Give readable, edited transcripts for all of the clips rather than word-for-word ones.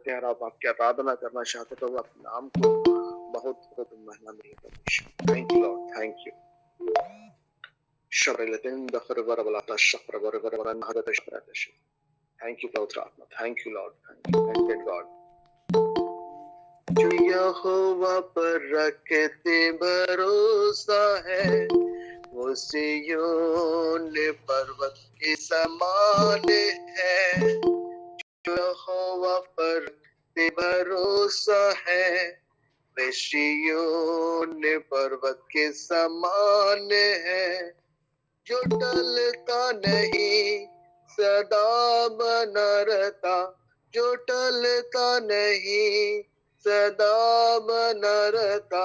करते हैं और आप आपकी आराधना करना चाहते हैं, प्रभु आपके नाम को बहुत बहुत महिमा मिले प्रभु। Thank you Lord, thank you. Thank you पवित्र आत्मा, thank you Lord, thank you God. जो यहोवा पर रखते भरोसा है, वो सिय्योन पर्वत के समान है। जो यहोवा पर रखते भरोसा है, वे सिय्योन पर्वत के समान है। जो टलता नहीं, सदा बना रहता, जो टलता नहीं, सदा बना रहता,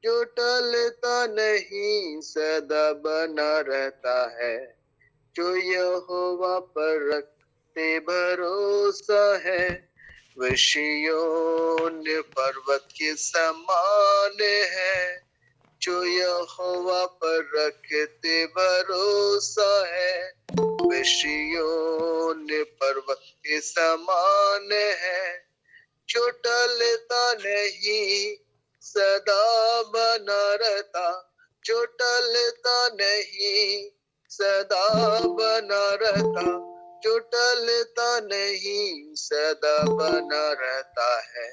जो टलता नहीं, सदा बना रहता है। जो यहोवा पर रखते भरोसा है, वह सिय्योन पर्वत के समान है। जो यहोवा पर रखते भरोसा है, वह सिय्योन पर्वत के समान है। जो टलता नहीं, सदा बना रहता, जो टलता नहीं, सदा बना रहता, जो टलता नहीं, सदा बना रहता है।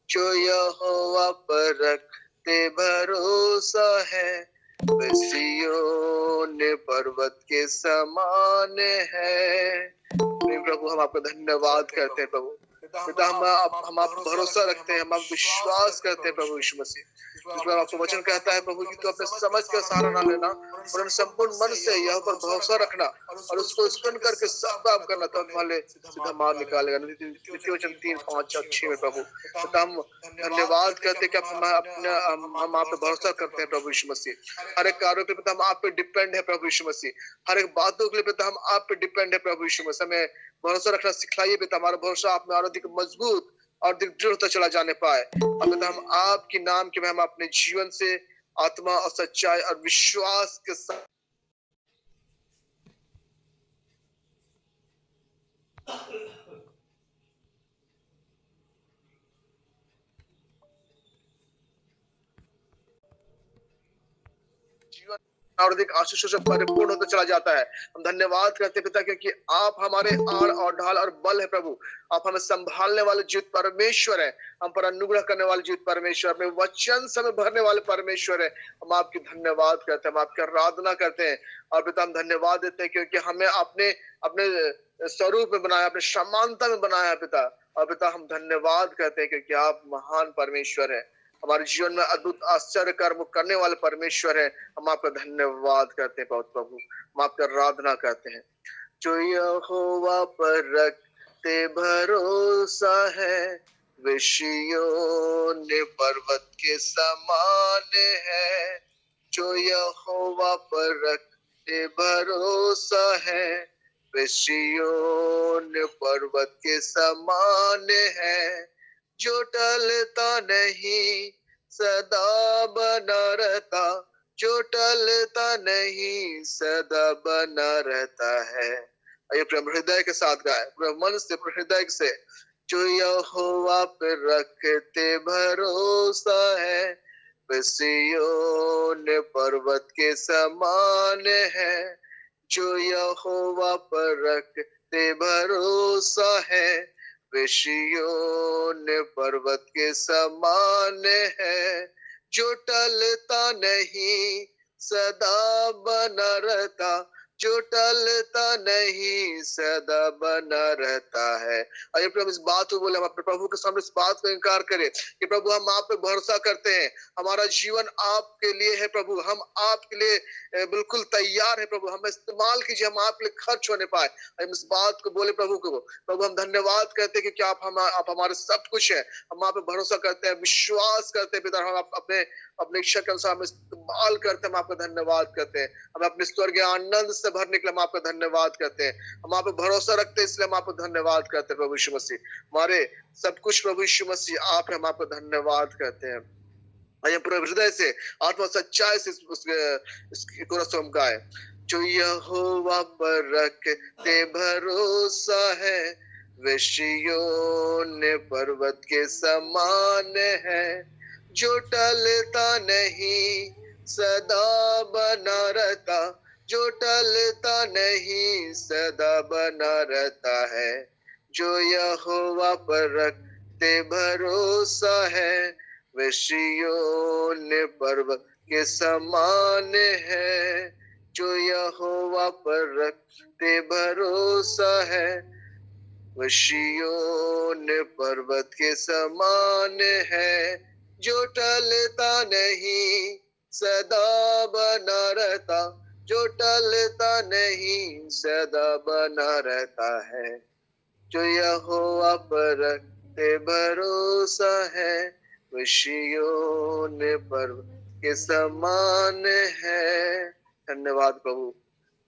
जो यहोवा पर रखते भरोसा है, वह सिय्योन पर्वत के समान है। प्रभु हम आपका धन्यवाद करते हैं प्रभु। पिता हम आप भरोसा रखते हैं, हम आप विश्वास करते हैं प्रभु यीशु मसीह। जिसमें आपको वचन कहता है प्रभु कि तो अपने समझ का सहारा ना लेना, और संपूर्ण मन से यह पर भरोसा रखना और उसको स्मरण करके सब काम करना, तो तुम्हारे सीधा मार निकालेगा। द्वितीय वचन 3:5-6 में प्रभु। पिता हम धन्यवाद करते हैं कि हम आप पे भरोसा करते हैं प्रभु यीशु मसीह। हर एक कार्यों के पिता हम आप पे डिपेंड है प्रभु यीशु मसीह। हर एक बातों के लिए पिता हम आप पे डिपेंड है प्रभु यीशु मसीह। हमें भरोसा रखना सिखाइए पिता, हमारा भरोसा आप में और अधिक मजबूत और अधिक दृढ़ होता चला जाने पाए। और पिता हम आपके नाम के हम अपने जीवन से आत्मा और सच्चाई और विश्वास के साथ जीवन और अधिक आशीषों से परिपूर्ण होता चला जाता है। हम धन्यवाद करते पिता, क्योंकि आप हमारे आड़ और ढाल और बल है प्रभु। आप हमें संभालने वाले जीवित परमेश्वर है, हम पर अनुग्रह करने वाले जीवित परमेश्वर, में वचन समय भरने वाले परमेश्वर है। हम आपकी धन्यवाद करते हैं, हम आपकी आराधना करते हैं। और पिता हम धन्यवाद देते हैं क्योंकि हमें आपने अपने स्वरूप में बनाया, अपने समानता में बनाया पिता। और पिता हम धन्यवाद करते हैं क्योंकि आप महान परमेश्वर है, हमारे जीवन में अद्भुत आश्चर्य कर्म करने वाले परमेश्वर है। हम आपका धन्यवाद करते हैं प्रभु, हम आपका आराधना करते हैं। जो यहोवा पर रखते भरोसा है, वे सिय्योन पर्वत के समान है। जो यहोवा पर रखते भरोसा है, वे सिय्योन पर्वत के समान है। जो टलता नहीं, सदा बना रहता, जो टलता नहीं, सदा बना रहता है। आइए प्रेम हृदय के साथ गाए, प्रेम मन से, हृदय से। जो यहोवा पे रखते भरोसा है, वे सिय्योन पर्वत के समान है। जो यहोवा पर रखते भरोसा है, वे सिय्योन पर्वत के समान है। जो टलता नहीं, सदा बना रहता, जो टलता नहीं, सदा बना रहता है। आइए प्रभु इस बात को बोले, हम अपने प्रभु के सामने इस बात को इनकार करें कि प्रभु हम आप पे भरोसा करते हैं, हमारा जीवन आपके लिए है प्रभु, हम आपके लिए बिल्कुल तैयार है प्रभु, हमें इस्तेमाल कीजिए, हम आपके लिए खर्च होने पाए। हम इस बात को बोले प्रभु को। प्रभु हम धन्यवाद करते हैं कि आप हमारे सब कुछ है, हम आप पे भरोसा करते हैं, विश्वास करते हैं पिता, हम अपने इच्छा के अनुसार हम इस्तेमाल करते हैं। हम आपका धन्यवाद करते हैं, हम अपने स्वर्गीय आनंद से भरने के लिए हम आपका धन्यवाद करते हैं। हम आप पे भरोसा रखते हैं, इसलिए हम आपको धन्यवाद करते हैं प्रभु यीशु मसीह। हमारे सब कुछ प्रभु यीशु मसीह आप है, हम आपको धन्यवाद करते हैं। आइए पूरे हृदय से, आत्मा सच्चाई से इसकी कोरस हम गाए। जो यहोवा पर रखते भरोसा है, विषयों पर्वत के समान है, जो टलता नहीं, सदा बना रहता, जो टलता नहीं, सदा बना रहता है, जो यहोवा पर रखते भरोसा है। विषयों पर्वत के समान है, जो यहोवा पर रखते भरोसा है। विषयों पर्वत के समान है, जो टलता नहीं, सदा बना रहता, जो टलता नहीं, सदा बना रहता है, जो यहोवा पर रखते भरोसा है। विषयों पर्वत के समान है। धन्यवाद प्रभु,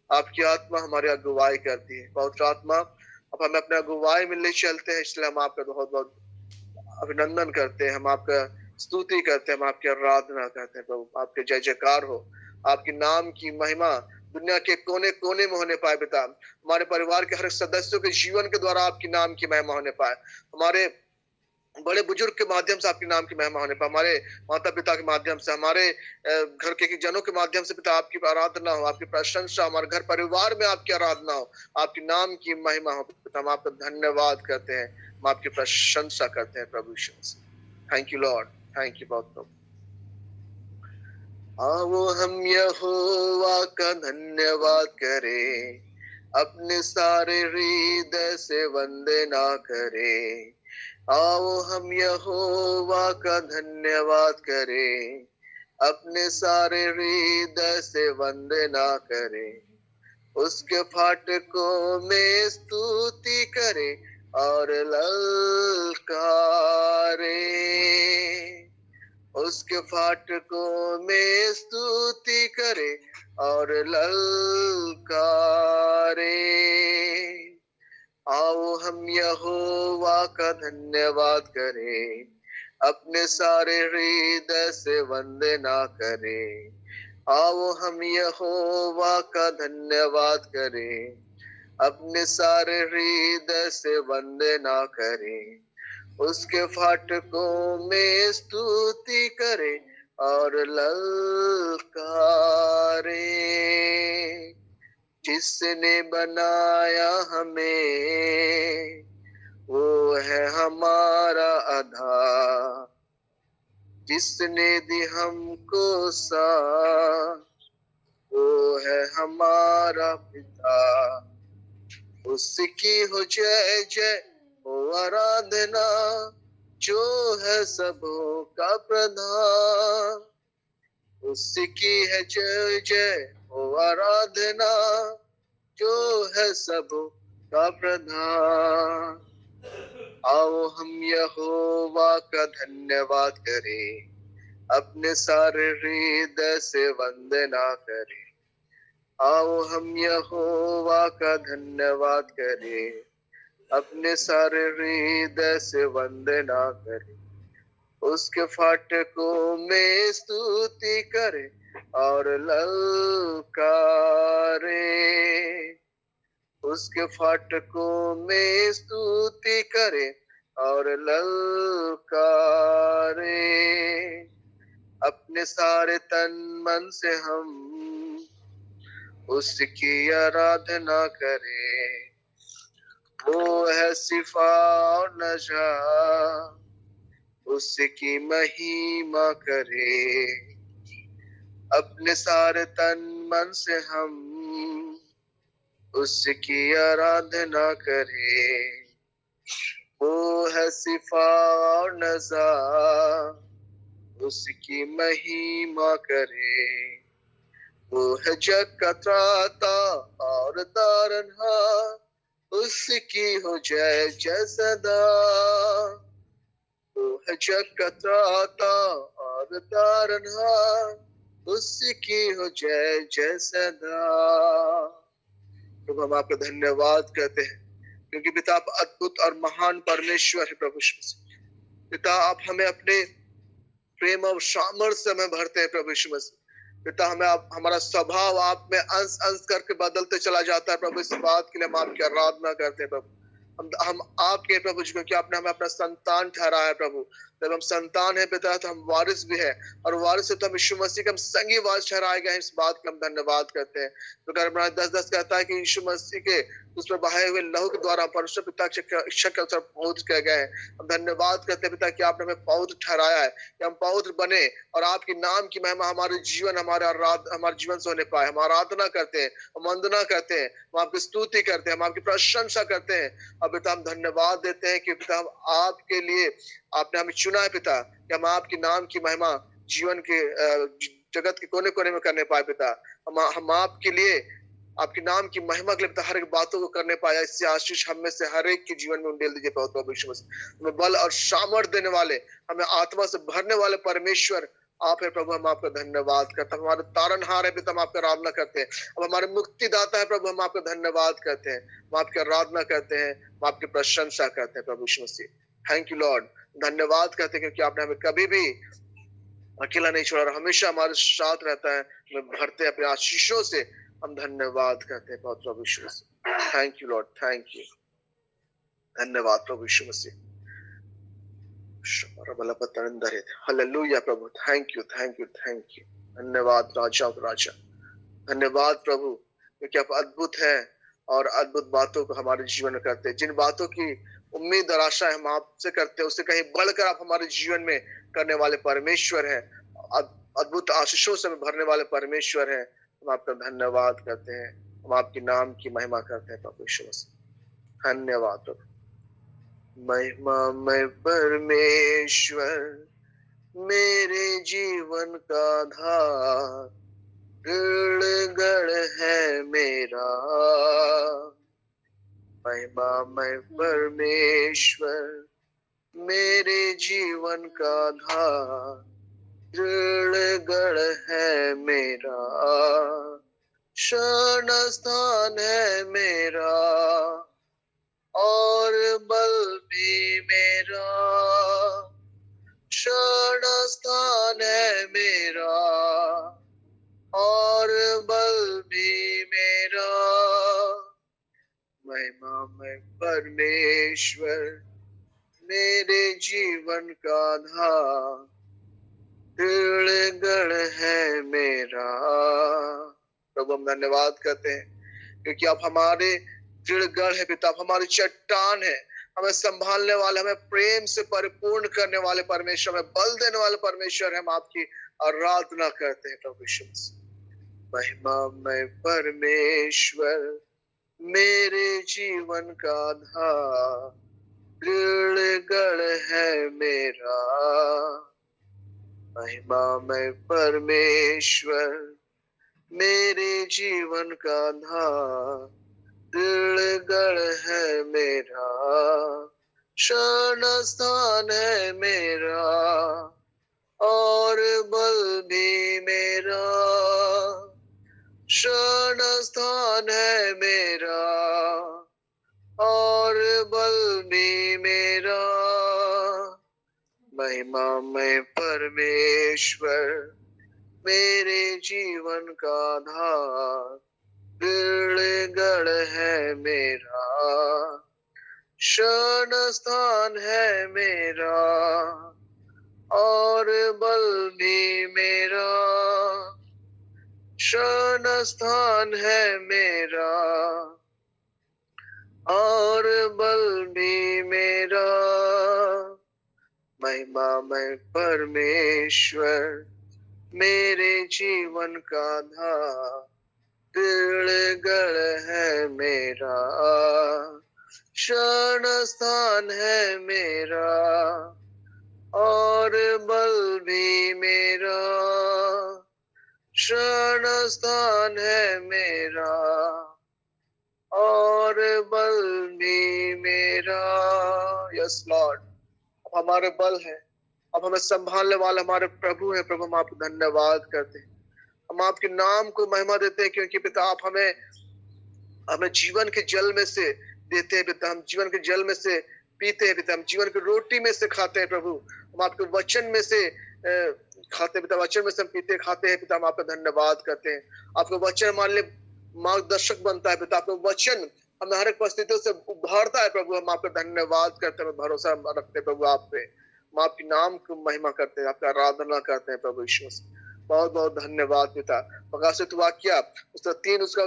आपकी आत्मा हमारी अगुवाई करती है। पवित्र आत्मा, अब हमें अपने अगुवाई में ले चलते हैं, इसलिए हम आपका बहुत बहुत अभिनंदन करते हैं, हम आपका स्तुति करते हैं, हम आपकी आराधना करते हैं प्रभु। आपके जय जयकार हो, आपके नाम की महिमा दुनिया के कोने कोने में होने पाए पिता। हमारे परिवार के हर सदस्यों के जीवन के द्वारा आपकी नाम की महिमा होने पाए। हमारे बड़े बुजुर्ग के माध्यम से आपके नाम की महिमा होने पाए, हमारे माता पिता के माध्यम से, हमारे घर के जनों के माध्यम से पिता आपकी आराधना हो, आपकी प्रशंसा, हमारे घर परिवार में आपकी आराधना हो, आपके नाम की महिमा हो पिता। हम आपका धन्यवाद करते हैं, हम आपकी प्रशंसा करते हैं प्रभु Yeshu Masih. Thank you Lord, thank you बहुत प्रभु। आओ हम यहोवा का धन्यवाद करें, अपने सारे हृदय से वंदना करें। आओ हम यहोवा का धन्यवाद करें, अपने सारे हृदय से वंदना करें। उसके फाटकों में स्तुति करें और ललकारें। उसके फाटकों में स्तुति करे और ललकारे। आओ हम यहोवा का धन्यवाद करें, अपने सारे हृदय से वंदना करें। आओ हम यहोवा का धन्यवाद करें, अपने सारे हृदय से वंदना करें। उसके फाटकों में स्तुति करे और ललकारे। जिसने बनाया हमें, वो है हमारा आधार। जिसने दी हमको साथ, वो है हमारा पिता। उसकी हो जय जय हो आराधना, जो है सबों का प्रधान। उसकी है जय जय हो आराधना, जो है सबों का प्रधान। आओ हम यहोवा का धन्यवाद करें, अपने सारे हृदय से वंदना करें। आओ हम यहोवा का धन्यवाद करें, अपने सारे हृदय से वंदना करें। उसके फाटकों में स्तुति करे और ललकारे। उसके फाटकों में स्तुति करे और ललकारे। अपने सारे तन मन से हम उसकी आराधना करें। वो है सिफा और नजात, उसकी महिमा करे। अपने सारे तन मन से हम उसकी आराधना करें। वो है सिफा और नजात, उसकी महिमा करे। वो है जग का त्राता और तारनहार, उसकी हो जय जय सदा। वो है जग का त्राता और तारनहार, उसकी हो जय जय सदा। प्रभु हम आपका धन्यवाद करते हैं, क्योंकि पिता आप अद्भुत और महान परमेश्वर है। प्रभु पिता आप हमें अपने प्रेम और सामर्थ्य में भरते हैं। प्रभु यीशु मसीह पिता हमें आप, हमारा स्वभाव आप में अंश अंश करके बदलते चला जाता है। प्रभु इस बात के लिए हम आपकी आराधना करते हैं। प्रभु हम आपके प्रभु जी, क्योंकि आपने हमें अपना संतान ठहराया है प्रभु। जब हम संतान है पिता तो हम वारिस भी है, और वारिस से तो हम यीशु मसीह के हम संगी वारिस ठहराए गए हैं। इस बात का हम धन्यवाद करते हैं। तो 10:10 कहता है कि यीशु मसीह के उस पर बहाए हुए लहू के द्वारा परमेश्वर पिता की इच्छा के अनुसार पवित्र किए गए हैं। हम धन्यवाद करते हैं पिता कि आपने हमें पवित्र ठहराया है, कि हम पवित्र बने और आपके नाम की महिमा हमारे जीवन हमारे जीवन से होने पाए। हम आराधना करते हैं, हम वंदना करते हैं, हम आपकी स्तुति करते हैं, हम आपकी प्रशंसा करते हैं। और पिता हम धन्यवाद देते हैं कि पिता हम आपके लिए आपने हमें चुना है पिता, कि हम आपके नाम की महिमा जीवन के जगत के कोने कोने में करने पाए पिता। हम आपके लिए आपके नाम की महिमा के लिए पिता हर एक बातों को करने पाया। इससे आशीष हम में से हर एक के जीवन में उंडेल दीजिए प्रभु यीशु मसीह। हमें बल और सामर्थ्य देने वाले, हमें आत्मा से भरने वाले परमेश्वर आप है प्रभु। हम आपका धन्यवाद करते हैं। हमारे तारनहार है पिता, हम आपका आराधना करते हैं। अब हमारे मुक्तिदाता है प्रभु, हम आपका धन्यवाद करते हैं, हम आपकी आराधना करते हैं, हम आपकी प्रशंसा करते हैं प्रभु Yeshu Masih. Thank you Lord. धन्यवाद करते हैं क्योंकि आपने हमें कभी भी अकेला नहीं छोड़ा और हमेशा हमारे साथ रहता है। हमें भरते अपने आशीषों से। हम धन्यवाद करते हैं प्रभु Yeshu Masih. Thank you Lord, thank you. धन्यवाद प्रभु यीशु मसीह। हालेलुया प्रभु, thank you, thank you, thank you. धन्यवाद राजा और राजा। धन्यवाद प्रभु, क्योंकि आप अद्भुत हैं और अद्भुत बातों को हमारे जीवन में करते हैं। जिन बातों की उम्मीद और आशा हम आपसे करते हैं, उससे कहीं बढ़कर आप हमारे जीवन में करने वाले परमेश्वर हैं। अद्भुत आशीषों से भरने वाले परमेश्वर हैं। हम आपका धन्यवाद करते हैं, हम आपके नाम की महिमा करते हैं प्रभु यीशु मसीह। धन्यवाद प्रभु। महिमामय परमेश्वर मेरे जीवन का आधार, गढ़ है मेरा। महिमामय परमेश्वर मेरे जीवन का आधार, गढ़ है मेरा। शरण स्थान है मेरा और बल भी मेरा। शरण स्थान है मेरा और बल भी मेरा। महिमामय परमेश्वर मेरे जीवन का आधार, गढ़ है मेरा। प्रभु हम धन्यवाद करते हैं क्योंकि आप हमारे दृढ़ है पिता, आप हमारी चट्टान है, हमें संभालने वाले, हमें प्रेम से परिपूर्ण करने वाले परमेश्वर, हमें बल देने वाले परमेश्वर। हम आपकी आराधना करते हैं प्रभु यीशु मसीह। महिमामय परमेश्वर मेरे जीवन का आधार, गढ़ है मेरा। महिमामय परमेश्वर मेरे जीवन का आधार, गढ़ है मेरा। शरण स्थान है मेरा और बल भी मेरा। शरण स्थान है मेरा और बल भी मेरा। महिमामय परमेश्वर मेरे जीवन का आधार, गढ़ है मेरा। शरण स्थान है मेरा और बल भी मेरा। शरण स्थान है मेरा और बल भी मेरा। महिमामय परमेश्वर मेरे जीवन का आधार, गढ़ है मेरा। शरण स्थान है मेरा और बल भी मेरा। शरण स्थान है मेरा और बल भी मेरा। यस लॉर्ड, हमारे बल है, अब हमें संभालने वाले हमारे प्रभु है। प्रभु हम आपको धन्यवाद करते हैं, हम आपके नाम को महिमा देते हैं क्योंकि पिता आप हमें जीवन के जल में से देते हैं पिता। हम जीवन के जल में से पीते हैं पिता, हम जीवन की रोटी में से खाते हैं प्रभु। हम आपके वचन में से खाते हैं पिता, वचन में से हम पीते खाते हैं पिता। हम आपका धन्यवाद करते हैं। आपका वचन हमारे लिए मार्गदर्शक बनता है पिता। आपका वचन हमें हर एक परिस्थितियों से उभारता है प्रभु। हम आपका धन्यवाद करते हैं, भरोसा रखते हैं प्रभु आप पे। हम आपके नाम की महिमा करते हैं, आपका आराधना करते हैं प्रभु यीशु मसीह। बहुत बहुत धन्यवाद पिता। प्रकाशित वाक्य उसका 3 उसका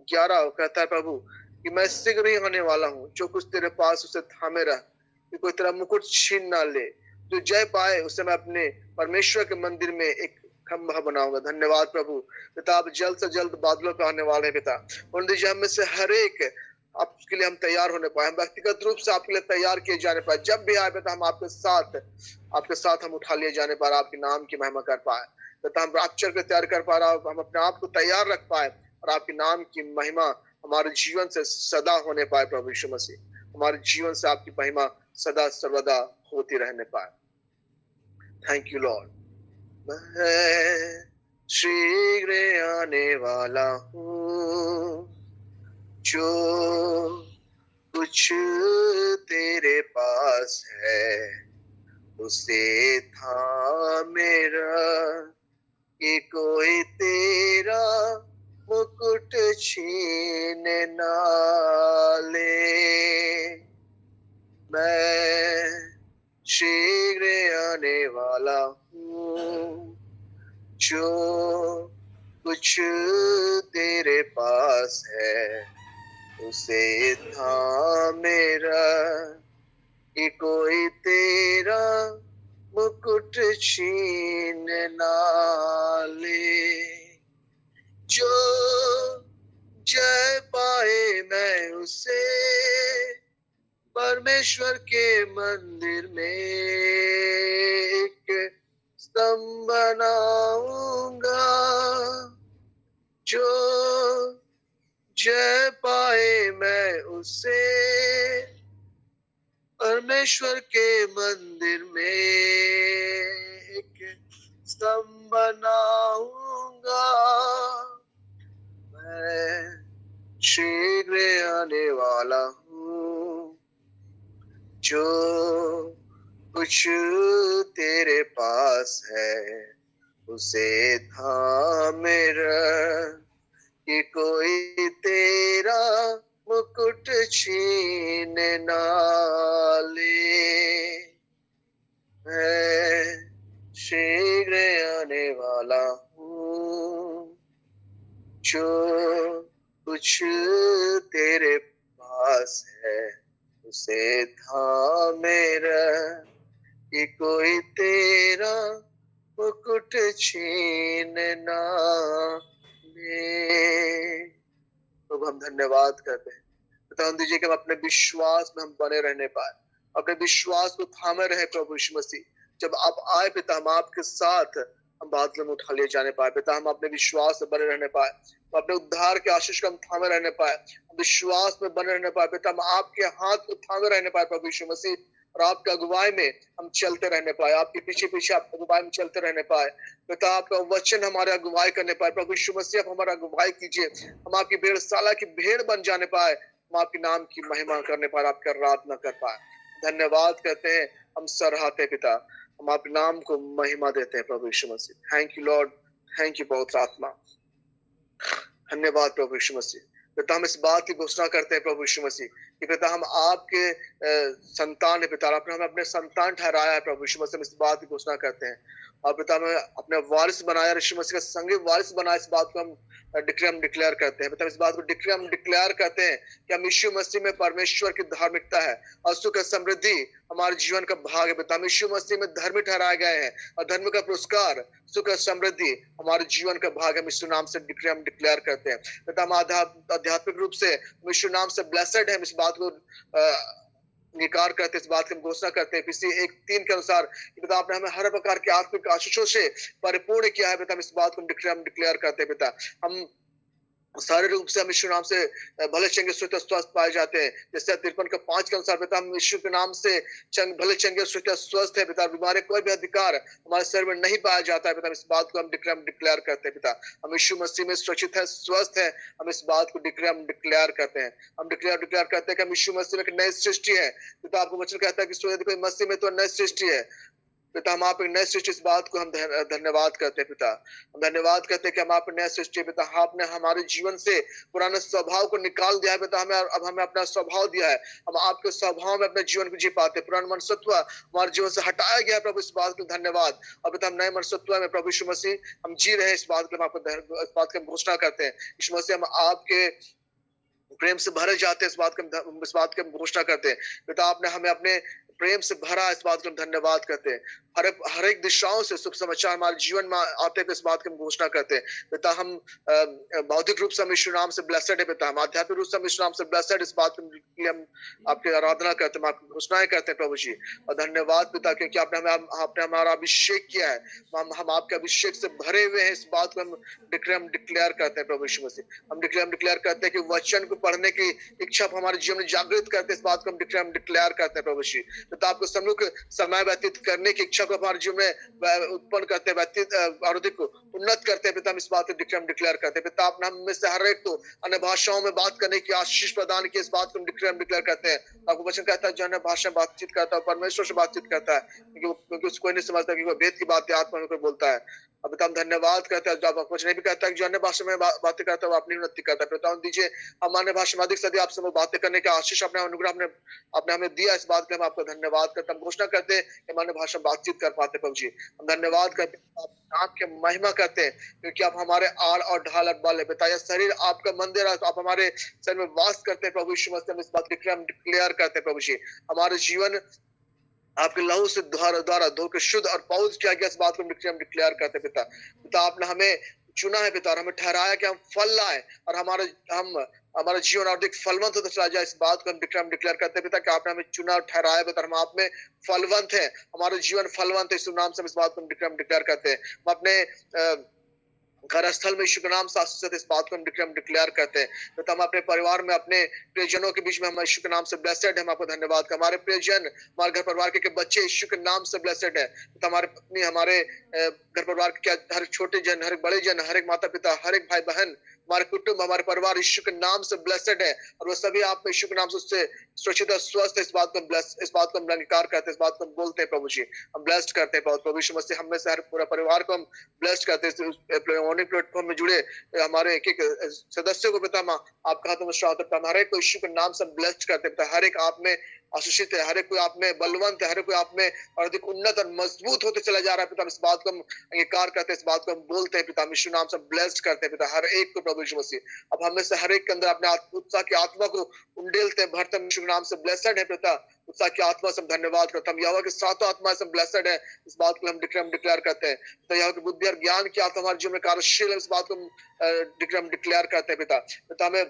11 कहता है प्रभु कि मैं शीघ्र ही आने वाला हूँ, जो कुछ तेरे पास उसे थामे रह, कि कोई तेरा मुकुट छीन ना ले। जो जय पाए उसे मैं अपने परमेश्वर के मंदिर में एक खंभा बनाऊंगा। धन्यवाद प्रभु। पिता आप जल्द से जल्द बादलों पे आने वाले हैं पिता। उन दीजिए हम में से हर एक आपके लिए हम तैयार होने पाए, हम व्यक्तिगत रूप से आपके लिए तैयार किए जाने पाए। जब भी आए पिता हम आपके साथ हम उठा लिए जाने पाए, आपके नाम की महिमा कर पाए पिता। हम रैप्चर को तैयार कर पा रहा, हम अपने आप को तैयार रख पाए और आपके नाम की महिमा हमारे जीवन से सदा होने पाए प्रभु यीशु मसीह। हमारे जीवन से आपकी महिमा सदा सर्वदा होती रहने पाए। Thank you Lord. मैं शीघ्र आने वाला हूँ, जो कुछ तेरे पास है उसे थामे रख, कि कोई तेरा मुकुट छीन ना ले। मैं शीघ्र आने वाला हूँ, जो कुछ तेरे पास है उसे थामे रख, कि कोई तेरा मुकुट छीन ना ले। जो जय पाए मैं उसे परमेश्वर के मंदिर में एक स्तंभ बनाऊंगा। जो जय पाए मैं उसे परमेश्वर के मंदिर में एक स्तंभ बनाऊंगा। मैं शीघ्र आने वाला हूँ, जो कुछ तेरे पास है उसे थामे रख, कि कोई तेरा मुकुट छीन ना ले। मैं शीघ्र आने वाला हूँ, जो कुछ तेरे पास है उसे थामे रख, कि कोई तेरा मुकुट छीन ना ले। तो हम धन्यवाद करते हैं। बता दीजिए कि हम अपने विश्वास में हम बने रहने पाए, अपने विश्वास को थामे रहे प्रभु यीशु मसीह। जब आप आए पिता हम आपके साथ हम बादलों में उठा लिए जाने पाए पिता। हम अपने विश्वास में बने रहने पाए, अपने उद्धार के आशीष को हम थामे रहने पाए, विश्वास में बने रहने पाए पिता। हम आपके हाथ को थामे रहने पाए प्रभु यीशु मसीह, और आपके अगुवाई में हम चलते रहने पाए, आपके पीछे पीछे आपके अगुवाई में चलते रहने पाए पिता। आपका वचन हमारे अगुवाई करने पाए प्रभु यीशु मसीह। आप हमारा अगुवाई कीजिए, हम आपकी भेड़शाला की भेड़ बन जाने पाए, हम आपके नाम की महिमा करने पाए, आपका आराधना कर पाए। धन्यवाद करते हैं, हम सराहते पिता, हम आपके नाम को महिमा देते हैं प्रभु Yeshu Masih. Thank you Lord, thank you पवित्र आत्मा। धन्यवाद प्रभु यीशु मसीह। पिता हम इस बात की घोषणा करते हैं प्रभु यीशु मसीह कि पिता हम आपके संतान है पिता। आपने हमें अपने संतान ठहराया है प्रभु यीशु मसीह। हम इस बात की घोषणा करते हैं, और पिता हमें अपने वारिस बनाया, यीशु मसीह का संगी वारिस बनाया। इस बात को हम डिक्लेयर करते हैं पिता। इस बात को हम डिक्लेयर करते हैं कि हम यीशु मसीह में परमेश्वर की धार्मिकता है और सुख समृद्धि हमारे जीवन का भाग है पिता। हम यीशु मसीह में धर्मी ठहराए गए हैं, और धर्म का पुरस्कार सुख समृद्धि हमारे जीवन का भाग है। यीशु नाम से डिक्लेयर करते हैं पिता। हम आध्यात्मिक रूप से यीशु नाम से ब्लेसेड है। इस बात को निकार करते, इस बात की हम घोषणा करते हैं किसी 1:3 के अनुसार पिता आपने हमें हर प्रकार के आत्मिक आशीषों से परिपूर्ण किया है पिता। हम इस बात को डिक्लेयर करते हैं पिता। हम सारे रूप से हम यीशु नाम से भले चंगे स्वस्थ पाए जाते हैं, जैसे 53 का 5 के अनुसार पिता। हम यीशु के नाम से भले चंगे स्वस्थ है पिता। बीमारी कोई भी अधिकार हमारे शरीर में नहीं पाया जाता है पिता। इस बात को हम डिक्लेयर करते हैं पिता। हम यीशु मसीह में सुरक्षित है, स्वस्थ है। हम इस बात को डिक्लेयर करते हैं। हम डिक्लेयर करते हैं कि हम यीशु मसीह में एक नई सृष्टि है पिता। आपको वचन कहता है कि कोई मसीह में तो नई सृष्टि है, पिता हम आप एक नए सृष्टि, इस बात को हम धन्यवाद करते हैं पिता। हम धन्यवाद करते हैं कि हम आप नए सृष्टि पिता, आपने हमारे जीवन से पुराने स्वभाव को निकाल दिया है पिता, हमें अब हमें अपना स्वभाव दिया है। हम आपके स्वभाव में अपने जीवन को जी पाते हैं। पुराना मनुष्यत्व हमारे जीवन से हटाया गया है प्रभु, इस बात को धन्यवाद। और पिता हम नए मनुष्यत्व में प्रभु यीशु मसीह हम जी रहे हैं, इस बात को हम आपको इस बात की हम घोषणा करते हैं। यीशु मसीह हम आपके प्रेम से भरे जाते हैं, इस बात की हम घोषणा करते हैं। पिता आपने हमें अपने प्रेम से भरा, इस बात को हम धन्यवाद करते हैं। हर एक दिशाओं से शुभ समाचार हमारे जीवन में आते हैं, इस बात की हम घोषणा करते हैं। पिता हम बौद्धिक रूप से हम यीशु नाम से ब्लेसेड है पिता, हम आध्यात्मिक रूप से हम यीशु नाम से ब्लेसेड, इस बात की हम आपकी आराधना करते हैं, हम आपकी घोषणाएं करते हैं प्रभु जी। और धन्यवाद पिता क्योंकि आपने हमारा अभिषेक किया है, हम आपके अभिषेक से भरे हुए हैं, इस बात को हम डिक्लेयर करते हैं प्रभु यीशु मसीह। हम डिक्लेयर करते हैं कि वचन को पढ़ने की इच्छा हमारे जीवन में जागृत करते हैं, इस बात को हम डिक्लेयर करते हैं प्रभु जी। पिता आपको सम्मुख समय व्यतीत करने की इच्छा को हमारे जीवन में उत्पन्न करते हैं, व्यतीत और अधिक को उन्नत करते हैं पिता, हम इस बात को डिक्लेयर करते हैं। पिता आपने हम में से हर एक को अन्य भाषाओं में बात करने की आशीष प्रदान की, इस बात को हम डिक्लेयर करते हैं। आपको वचन कहता है जो अन्य भाषा में बातचीत करता है परमेश्वर से बातचीत करता है, क्योंकि उसको कोई नहीं समझता कि वो भेद की बात आत्मा में कोई बोलता है। अब पिता हम धन्यवाद करते हैं, जब कुछ नहीं भी कहता है कि जो अन्य भाषा में बातें करता है वो अपनी उन्नति करता है। पिता हम दीजिए हमारे भाषा में अधिक से अधिक आपसे बातें करने का आशीष अपने अनुग्रह आपने हमें दिया, इस बात के हम आपका धन्यवाद करते हैं। हम घोषणा करते हैं कि हमारे भाषा में बातचीत कर पाते प्रभु जी। हम धन्यवाद करते हैं, आपके महिमा करते हैं क्योंकि आप हमारे आड़ और ढाल और बल है पिता। यह शरीर आपका मंदिर है, आप हमारे शरीर में वास करते हैं प्रभु यीशु मसीह। हम इस बात को हम डिक्लेयर करते हैं प्रभु जी। हमारे जीवन आपके लहू से द्वारा धोकर शुद्ध और पवित्र किया गया, इस बात को हम डिक्लेयर करते हैं पिता। पिता आपने हमें चुना है पिता, और हमें ठहराया कि हम फल लाए और हमारा जीवन और अधिक फलवंत होता चला जाए, इस बात को हम डिक्लेयर करते हैं पिता कि आपने हमें चुना और ठहराया पिता, हम आप में फलवंत है, हमारा जीवन फलवंत है, इस नाम से हम इस बात को हम डिक्लेयर करते हैं। हम अपने घर स्थल में यीशु के नाम से आशीषित, इस बात को हम डिक्लेयर करते हैं। तो हम अपने परिवार में अपने प्रियजनों के बीच में हम यीशु के नाम से ब्लेसेड है, हम आपको धन्यवाद का। हमारे प्रियजन, हमारे घर परिवार के बच्चे यीशु के नाम से ब्लेसेड है। तो हमारे पत्नी, हमारे घर परिवार के क्या हर छोटे जन, हर बड़े जन, हर एक माता पिता, हर एक भाई बहन, हमारे कुटुंब, हमारे परिवार यीशु के नाम से ब्लेसेड है, और वो सभी आप यीशु के नाम से उससे सुरक्षित और स्वस्थ, इस बात को हम अंगीकार करते हैं, इस बात को हम बोलते हैं प्रभु जी। हम ब्लेस्ड करते हैं प्रभु यीशु मसीह, हम में से हर पूरा परिवार को हम ब्लेस्ड करते हैं। ऑनलाइन प्लेटफॉर्म में जुड़े हमारे एक सदस्यों को पिता आपका हाथों में श्राद्ध करता, हर एक को यीशु के नाम से ब्लेस्ड करते हैं। हर एक आप में आशीषित है, हर एक कोई आप में बलवंत है, हर एक कोई आप में और अधिक उन्नत और मजबूत होते चला जा रहा है पिता। इस बात को हम अंगीकार करते हैं, इस बात को हम बोलते हैं पिता, यीशु नाम से ब्लेस्ड करते हैं पिता हर एक को प्रभु यीशु मसीह। अब हमें से हर एक के अंदर अपने उत्साह की आत्मा को उंडेलते हैं, भरते हैं, यीशु के नाम से ब्लेस्ड है पिता। उत्साह की आत्मा से हम धन्यवाद करते हैं, हम यहोवा के सातों आत्मा से ब्लेस्ड है, इस बात को हम डिक्लेयर करते हैं। तो यहोवा की बुद्धि और ज्ञान की आत्मा हमारे जीवन में कार्यशील है, इस बात को हम डिक्लेयर करते हैं पिता। हमें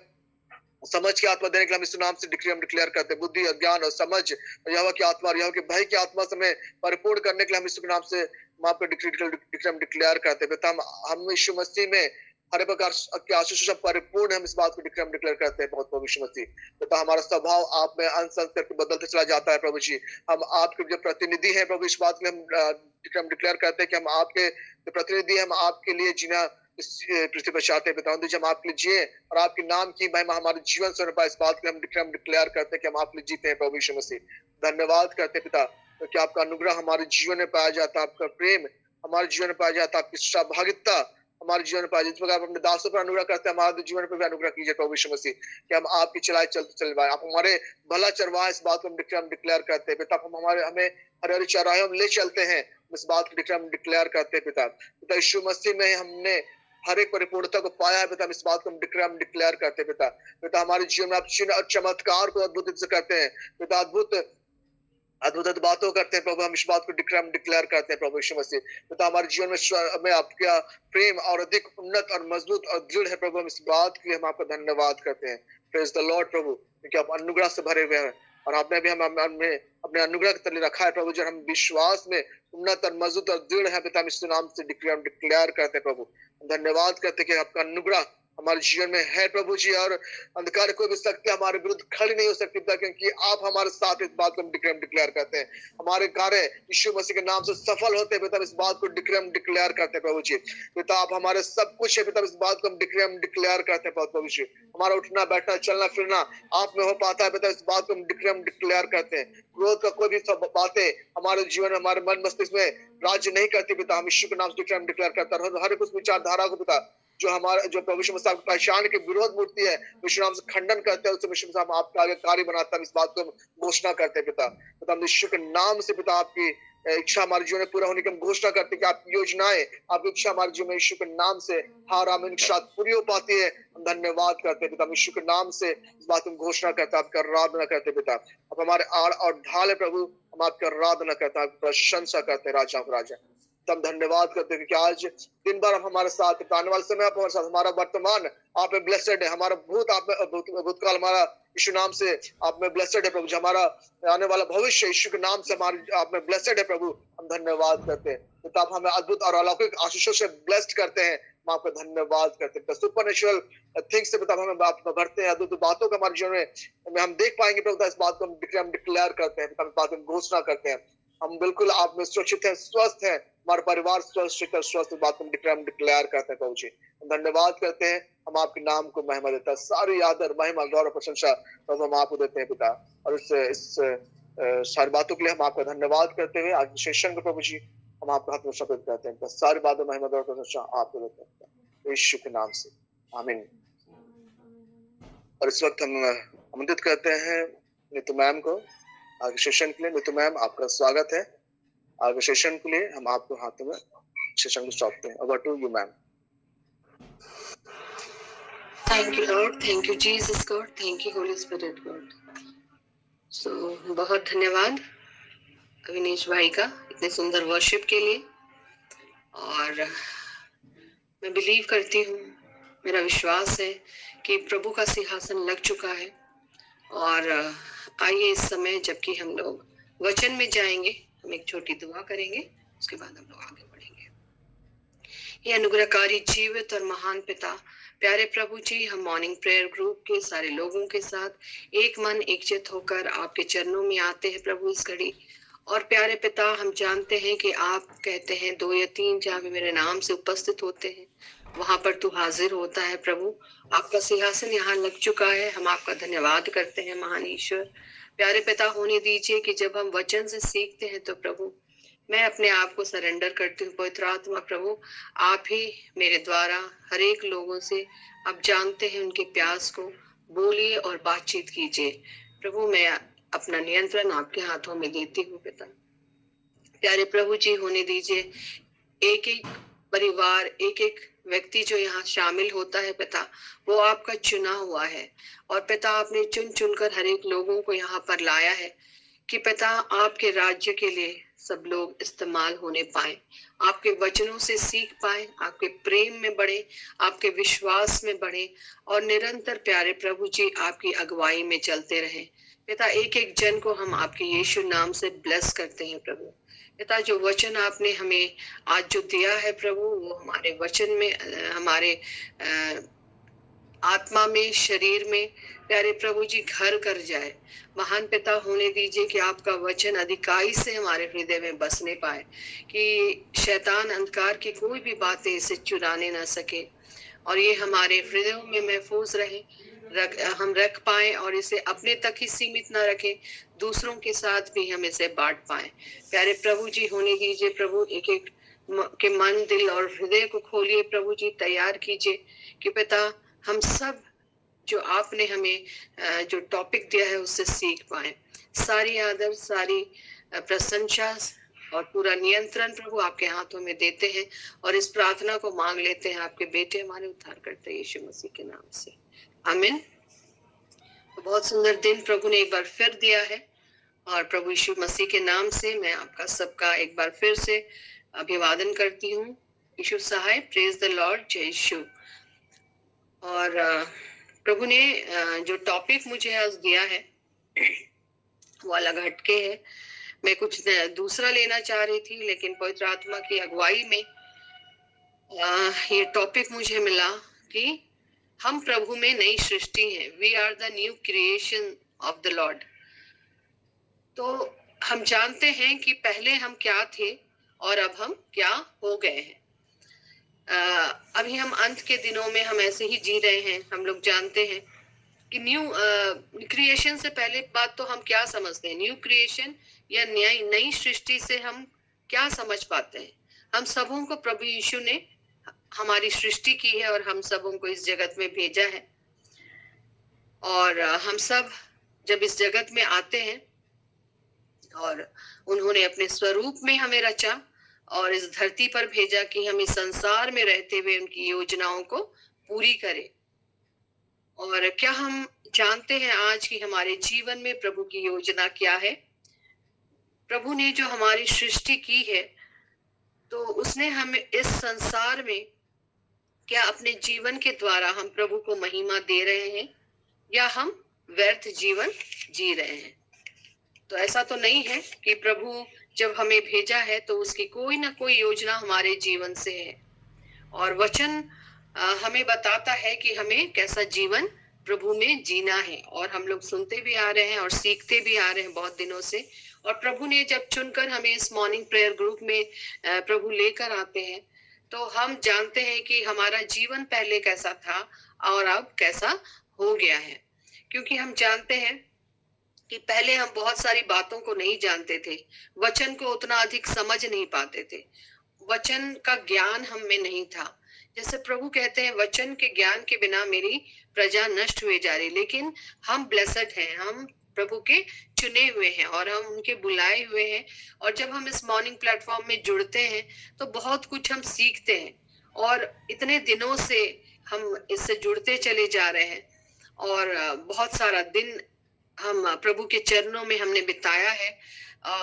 समझ की आत्मा देने के लिए हम इस नाम से डिक्लेयर करते हैं। बुद्धि और ज्ञान और समझ यहोवा की आत्मा और यहोवा के भय की आत्मा से हमें परिपूर्ण करने के लिए हम इस नाम से डिक्लेयर करते हैं पिता। हम यीशु मसीह में हर प्रकार के आशीष से परिपूर्ण, हम इस बात को डिक्लेयर करते हैं बहुत प्रभु यीशु मसीह। पिता हमारा स्वभाव आप में अंश करके बदलते चला जाता है प्रभु जी। हम आपके जो प्रतिनिधि हैं प्रभु, इस बात के हम डिक्लेयर करते हैं कि हम आपके प्रतिनिधि, हम आपके लिए जीना इस पृथ्वी पर चाहते हैं पिता। हम आपके लिए जिए और आपके नाम की महिमा हमारे जीवन से पाए, इस बात के हम डिक्लेयर करते हैं कि हम आपके लिए जीते हैं प्रभु यीशु मसीह। धन्यवाद करते हैं पिता क्योंकि आपका अनुग्रह हमारे जीवन में पाया जाता है, आपका प्रेम हमारे जीवन में पाया जाता है, आपकी सहभागिता हमारे जीवन में पाया जाता है। जिस प्रकार अपने दासों पर अनुग्रह करते हैं, हमारे जीवन पर भी अनुग्रह कीजिए प्रभु यीशु मसीह कि हम आपकी चलाए चल पाए। आप हमारे भला चरवाहे, इस बात को हम डिक्लेयर करते हैं पिता। हमें हर हर चौराहे में ले चलते हैं, इस बात को डिक्लेयर करते हैं पिता। यीशु मसीह में हमने हर एक परिपूर्णता को पाया है पिता, इस बात को हम डिक्लेयर करते हैं पिता। हमारे जीवन में आप चिन्ह और चमत्कार को अद्भुत से करते हैं पिता, अद्भुत बातों करते हैं प्रभु। हम इस बात को डिक्लेयर करते हैं प्रभु यीशु मसीह। पिता हमारे जीवन में आपका प्रेम और अधिक उन्नत और मजबूत और दृढ़ है प्रभु, हम इस बात के लिए हम आपका धन्यवाद करते हैं। प्रेज द लॉर्ड प्रभु, क्योंकि आप अनुग्रह से भरे हुए हैं और आपने भी हम अपने अनुग्रह के तले रखा है प्रभु। जो हम विश्वास में उन्नत और मजबूत और दृढ़ है पिता, हम इस नाम से डिक्लेयर करते हैं प्रभु। धन्यवाद करते कि आपका अनुग्रह हमारे जीवन में है प्रभु जी, और अंधकार कोई भी शक्ति हमारे विरुद्ध खड़ी नहीं हो सकती पिता, क्योंकि आप हमारे साथ, इस बात को हम डिक्लेयर करते हैं। हमारे कार्य यीशु मसीह के नाम से सफल होते हैं पिता, इस बात को डिक्लेयर करते हैं प्रभु जी। पिता आप हमारे सब कुछ है पिता, इस बात को हम डिक्लेयर करते हैं प्रभु जी। हमारा उठना बैठना चलना फिरना आप में हो पाता है पिता, इस बात को हम डिक्लेयर करते हैं। क्रोध का कोई भी सब बातें हमारे जीवन में, हमारे मन मस्तिष्क में राज्य नहीं करती पिता, हम यीशु के नाम से डिक्लेयर करता है। हर कुछ विचारधारा को पिता जो हमारा, जो प्रभु यीशु मसीह की पहचान के विरोध मूर्ति है, यीशु नाम से खंडन करते हैं, उससे यीशु मसीह हम आपके आगे कार्य बनाता है, इस बात को हम घोषणा करते हैं पिता। हम यीशु के नाम से पिता आपकी इच्छा हमारे जीवन में पूरा होने की हम घोषणा करते हैं कि आपकी योजनाएं, आपकी इच्छा हमारे जीवन में यीशु के नाम से हर आमीन के साथ पूरी हो पाती है। हम धन्यवाद करते हैं पिता, यीशु के नाम से इस बात को घोषणा करते हैं, आपका आराधना करते हैं पिता। अब हमारे आड़ और ढाल है प्रभु, हम आपका आराधना करते हैं, आपकी प्रशंसा करते हैं राजा राजा। तब धन्यवाद करते हैं कि आज दिन भर आप हमारे साथ, आने वाले समय आप हमारे साथ, हमारा वर्तमान आप में ब्लेसेड है, हमारा भूत आप में भूतकाल हमारा यीशु नाम से आप में ब्लेसेड है प्रभु जी, हमारा आने वाला भविष्य यीशु के नाम से हमारे आप में ब्लेसेड है प्रभु। हम धन्यवाद करते हैं पिता, आप हमें अद्भुत और अलौकिक आशीषों से ब्लेस्ड करते हैं, हम आपका धन्यवाद करते हैं। सुपरनेचुरल थिंग्स से पिता हमें आप भरते हैं, अद्भुत बातों का हमारे जीवन में हम देख पाएंगे प्रभु, इस बात को हम डिक्लेयर करते हैं, इस बात को घोषणा करते हैं। हम बिल्कुल आप में सुरक्षित हैं, स्वस्थ हैं, हमारा परिवार स्वस्थ बात को डिक्लेयर करते हैं प्रभु जी। धन्यवाद करते हैं, हम आपके नाम को महिमा देता है, सारी आदर महिमा गौरव प्रशंसा प्रभु हम आपको देते हैं पिता। और इस सारी बातों के लिए हम आपका धन्यवाद करते हुए आज सेशन को प्रभु जी हम आपके हाथ में समर्पित करते हैं, सारी बातों महिमा गौरव प्रशंसा आपको देते हैं यीशु के नाम से, आमीन। और इस वक्त हम आमंत्रित करते हैं नीतू मैम को आगे सेशन के लिए। नीतू मैम आपका स्वागत है आगे सेशन के लिए, हम आपको हाथों में सेशन को सौंपते हैं। Over to you ma'am. Thank you Lord, thank you Jesus God, thank you holy spirit God. So बहुत धन्यवाद अविनेश भाई का इतने सुंदर वर्शिप के लिए। और मैं बिलीव करती हूँ, मेरा विश्वास है कि प्रभु का सिंहासन लग चुका है। और आइए इस समय जबकि हम लोग वचन में जाएंगे, हम एक छोटी दुआ करेंगे, उसके बाद हम लोग आगे बढ़ेंगे। ये अनुग्रहकारी जीवित और महान पिता प्यारे प्रभु जी, हम मॉर्निंग प्रेयर ग्रुप के सारे लोगों के साथ एक मन एकचित होकर आपके चरणों में आते हैं प्रभु इस घड़ी। और प्यारे पिता, हम जानते हैं कि आप कहते हैं 2 या 3 जहाँ भी मेरे नाम से उपस्थित होते हैं वहां पर तू हाजिर होता है। प्रभु आपका सिंहासन यहाँ लग चुका है, हम आपका धन्यवाद करते हैं महान ईश्वर। प्यारे पिता, होने दीजिए कि जब हम वचन से सीखते हैं तो प्रभु मैं अपने आप को सरेंडर करती हूँ। पवित्र आत्मा प्रभु आप ही मेरे द्वारा हर एक लोगों से, आप जानते हैं उनके प्यास को, बोलिए और बातचीत कीजिए प्रभु। मैं अपना नियंत्रण आपके हाथों में देती हूँ पिता। प्यारे प्रभु जी, होने दीजिए एक एक परिवार, एक एक व्यक्ति जो यहाँ शामिल होता है पिता, वो आपका चुना हुआ है। और पिता आपने चुन चुनकर हर एक लोगों को यहाँ पर लाया है कि पिता आपके राज्य के लिए सब लोग इस्तेमाल होने पाए, आपके वचनों से सीख पाए, आपके प्रेम में बढ़े, आपके विश्वास में बढ़े और निरंतर प्यारे प्रभु जी आपकी अगुवाई में चलते रहें पिता। एक एक जन को हम आपके यीशु नाम से ब्लेस करते हैं प्रभु। पिता जो वचन आपने हमें आज जो दिया है प्रभु, वो हमारे वचन में, हमारे आत्मा में, शरीर में प्यारे प्रभु जी घर कर जाए। महान पिता, होने दीजिए कि आपका वचन अधिकाई से हमारे हृदय में बसने पाए, कि शैतान अंधकार की कोई भी बातें इसे चुराने ना सके और ये हमारे हृदयों में महफूज रहे, हम रख पाए और इसे अपने तक ही सीमित ना रखें, दूसरों के साथ भी हम इसे बांट पाए। प्यारे प्रभु जी, होने दीजिए प्रभु, एक एक के मन, दिल और हृदय को खोलिए प्रभु जी, तैयार कीजिए कि पिता हम सब जो आपने हमें जो टॉपिक दिया है उससे सीख पाए। सारी आदर, सारी प्रशंसा और पूरा नियंत्रण प्रभु आपके हाथों में देते हैं और इस प्रार्थना को मांग लेते हैं आपके बेटे हमारे उद्धार करते यीशु मसीह के नाम से, आमीन। तो बहुत सुंदर दिन प्रभु ने एक बार फिर दिया है और प्रभु यीशु मसीह के नाम से मैं आपका सबका एक बार फिर से अभिवादन करती हूँ। यीशु सहाय, प्रेज द लॉर्ड, जय यीशु। और प्रभु ने जो टॉपिक मुझे आज दिया है वो अलग हटके है। मैं कुछ दूसरा लेना चाह रही थी, लेकिन पवित्र आत्मा की अगुवाई में ये टॉपिक मुझे मिला कि हम प्रभु में नई सृष्टि हैं। We are the new creation of the Lord. तो हम जानते हैं कि पहले हम क्या थे और अब हम क्या हो गए हैं। अभी हम अंत के दिनों में हम ऐसे ही जी रहे हैं। हम लोग जानते हैं कि न्यू क्रिएशन से पहले बात तो हम क्या समझते हैं, न्यू क्रिएशन या नई सृष्टि से हम क्या समझ पाते हैं। हम सबों को प्रभु यीशु ने हमारी सृष्टि की है और हम सबों को इस जगत में भेजा है। और हम सब जब इस जगत में आते हैं और उन्होंने अपने स्वरूप में हमें रचा और इस धरती पर भेजा कि हम इस संसार में रहते हुए उनकी योजनाओं को पूरी करें। और क्या हम जानते हैं आज की हमारे जीवन में प्रभु की योजना क्या है? प्रभु ने जो हमारी सृष्टि की है, तो उसने हमें इस संसार में क्या अपने जीवन के द्वारा हम प्रभु को महिमा दे रहे हैं या हम व्यर्थ जीवन जी रहे हैं? तो ऐसा तो नहीं है कि प्रभु जब हमें भेजा है तो उसकी कोई ना कोई योजना हमारे जीवन से है। और वचन हमें बताता है कि हमें कैसा जीवन प्रभु में जीना है। और हम लोग सुनते भी आ रहे हैं और सीखते भी आ रहे हैं बहुत दिनों से। और प्रभु ने जब चुनकर हमें इस मॉर्निंग प्रेयर ग्रुप में प्रभु लेकर आते हैं, तो हम जानते हैं कि हमारा जीवन पहले कैसा था और अब कैसा हो गया है। क्योंकि हम जानते हैं कि पहले हम बहुत सारी बातों को नहीं जानते थे, वचन को उतना अधिक समझ नहीं पाते थे, वचन का ज्ञान हम में नहीं था। जैसे प्रभु कहते हैं, वचन के ज्ञान के बिना मेरी प्रजा नष्ट हुए जा रही। लेकिन हम ब्लेसड हैं, हम प्रभु के चुने हुए हैं और हम उनके बुलाए हुए हैं। और जब हम इस मॉर्निंग प्लेटफॉर्म में जुड़ते हैं तो बहुत कुछ हम सीखते हैं। और इतने दिनों से हम इससे जुड़ते चले जा रहे हैं और बहुत सारा दिन हम प्रभु के चरणों में हमने बिताया है।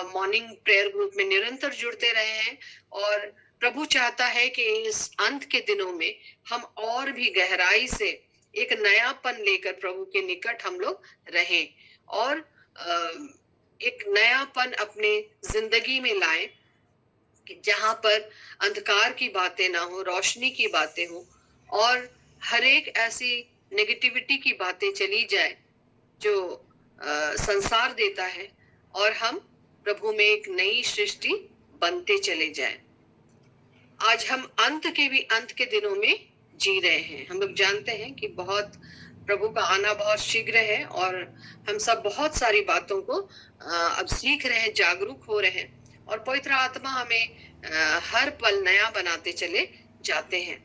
मॉर्निंग प्रेयर ग्रुप में निरंतर जुड़ते रहे हैं और प्रभु चाहता है कि इस अंत के दिनों में हम और भी गहराई से एक नयापन लेकर प्रभु के निकट हम लोग रहें और एक नयापन अपने जिंदगी में लाएं कि जहां पर अंधकार की बातें ना हो, रोशनी की बातें हो और हर एक ऐसी नेगेटिविटी की बातें चली जाए जो संसार देता है और हम प्रभु में एक नई सृष्टि बनते चले जाएं। आज हम अंत के दिनों में जी रहे हैं। हम लोग जानते हैं कि बहुत प्रभु का आना बहुत शीघ्र है और हम सब बहुत सारी बातों को अब सीख रहे हैं, जागरूक हो रहे हैं और पवित्र आत्मा हमें हर पल नया बनाते चले जाते हैं।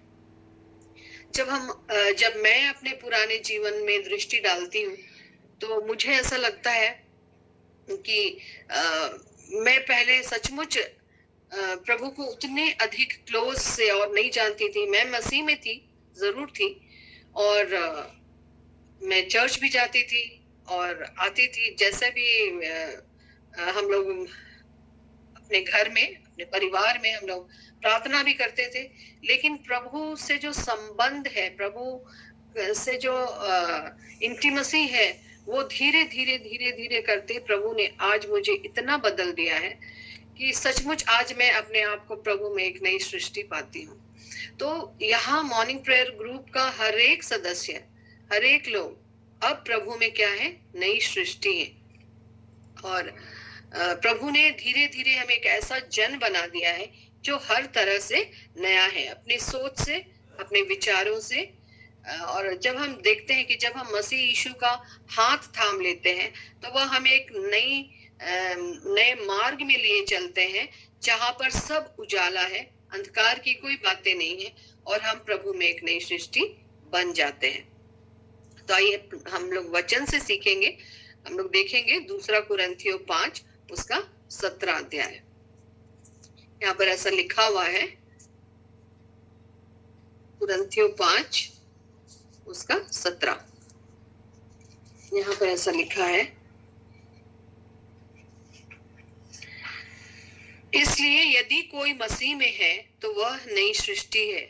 जब मैं अपने पुराने जीवन में दृष्टि डालती हूँ तो मुझे ऐसा लगता है कि मैं पहले सचमुच प्रभु को उतने अधिक क्लोज से और नहीं जानती थी। मैं मसीह में थी, जरूर थी, और मैं चर्च भी जाती थी और आती थी। जैसे भी हम लोग अपने घर में, अपने परिवार में हम लोग प्रार्थना भी करते थे, लेकिन प्रभु से जो संबंध है, प्रभु से जो इंटीमेसी है, वो धीरे धीरे करते प्रभु ने आज मुझे इतना बदल दिया है कि सचमुच आज मैं अपने आप को प्रभु में एक नई सृष्टि पाती हूँ। तो यहाँ मॉर्निंग प्रेयर ग्रुप का हर एक सदस्य, हर एक लोग अब प्रभु में क्या है, नई सृष्टि है। और प्रभु ने धीरे धीरे हमें एक ऐसा जन बना दिया है जो हर तरह से नया है, अपनी सोच से, अपने विचारों से। और जब हम देखते हैं कि जब हम मसीह यीशु का हाथ थाम लेते हैं तो वह हमें एक नए मार्ग में लिए चलते हैं जहां पर सब उजाला है, अंधकार की कोई बातें नहीं है और हम प्रभु में एक नई सृष्टि बन जाते हैं। तो आइए हम लोग वचन से सीखेंगे। हम लोग देखेंगे 2 कुरिन्थियों 5 उसका 17 अध्याय। यहाँ पर ऐसा लिखा हुआ है, कुरिन्थियों 5 उसका 17। यहाँ पर ऐसा लिखा है, इसलिए यदि कोई मसीह में है तो वह नई सृष्टि है,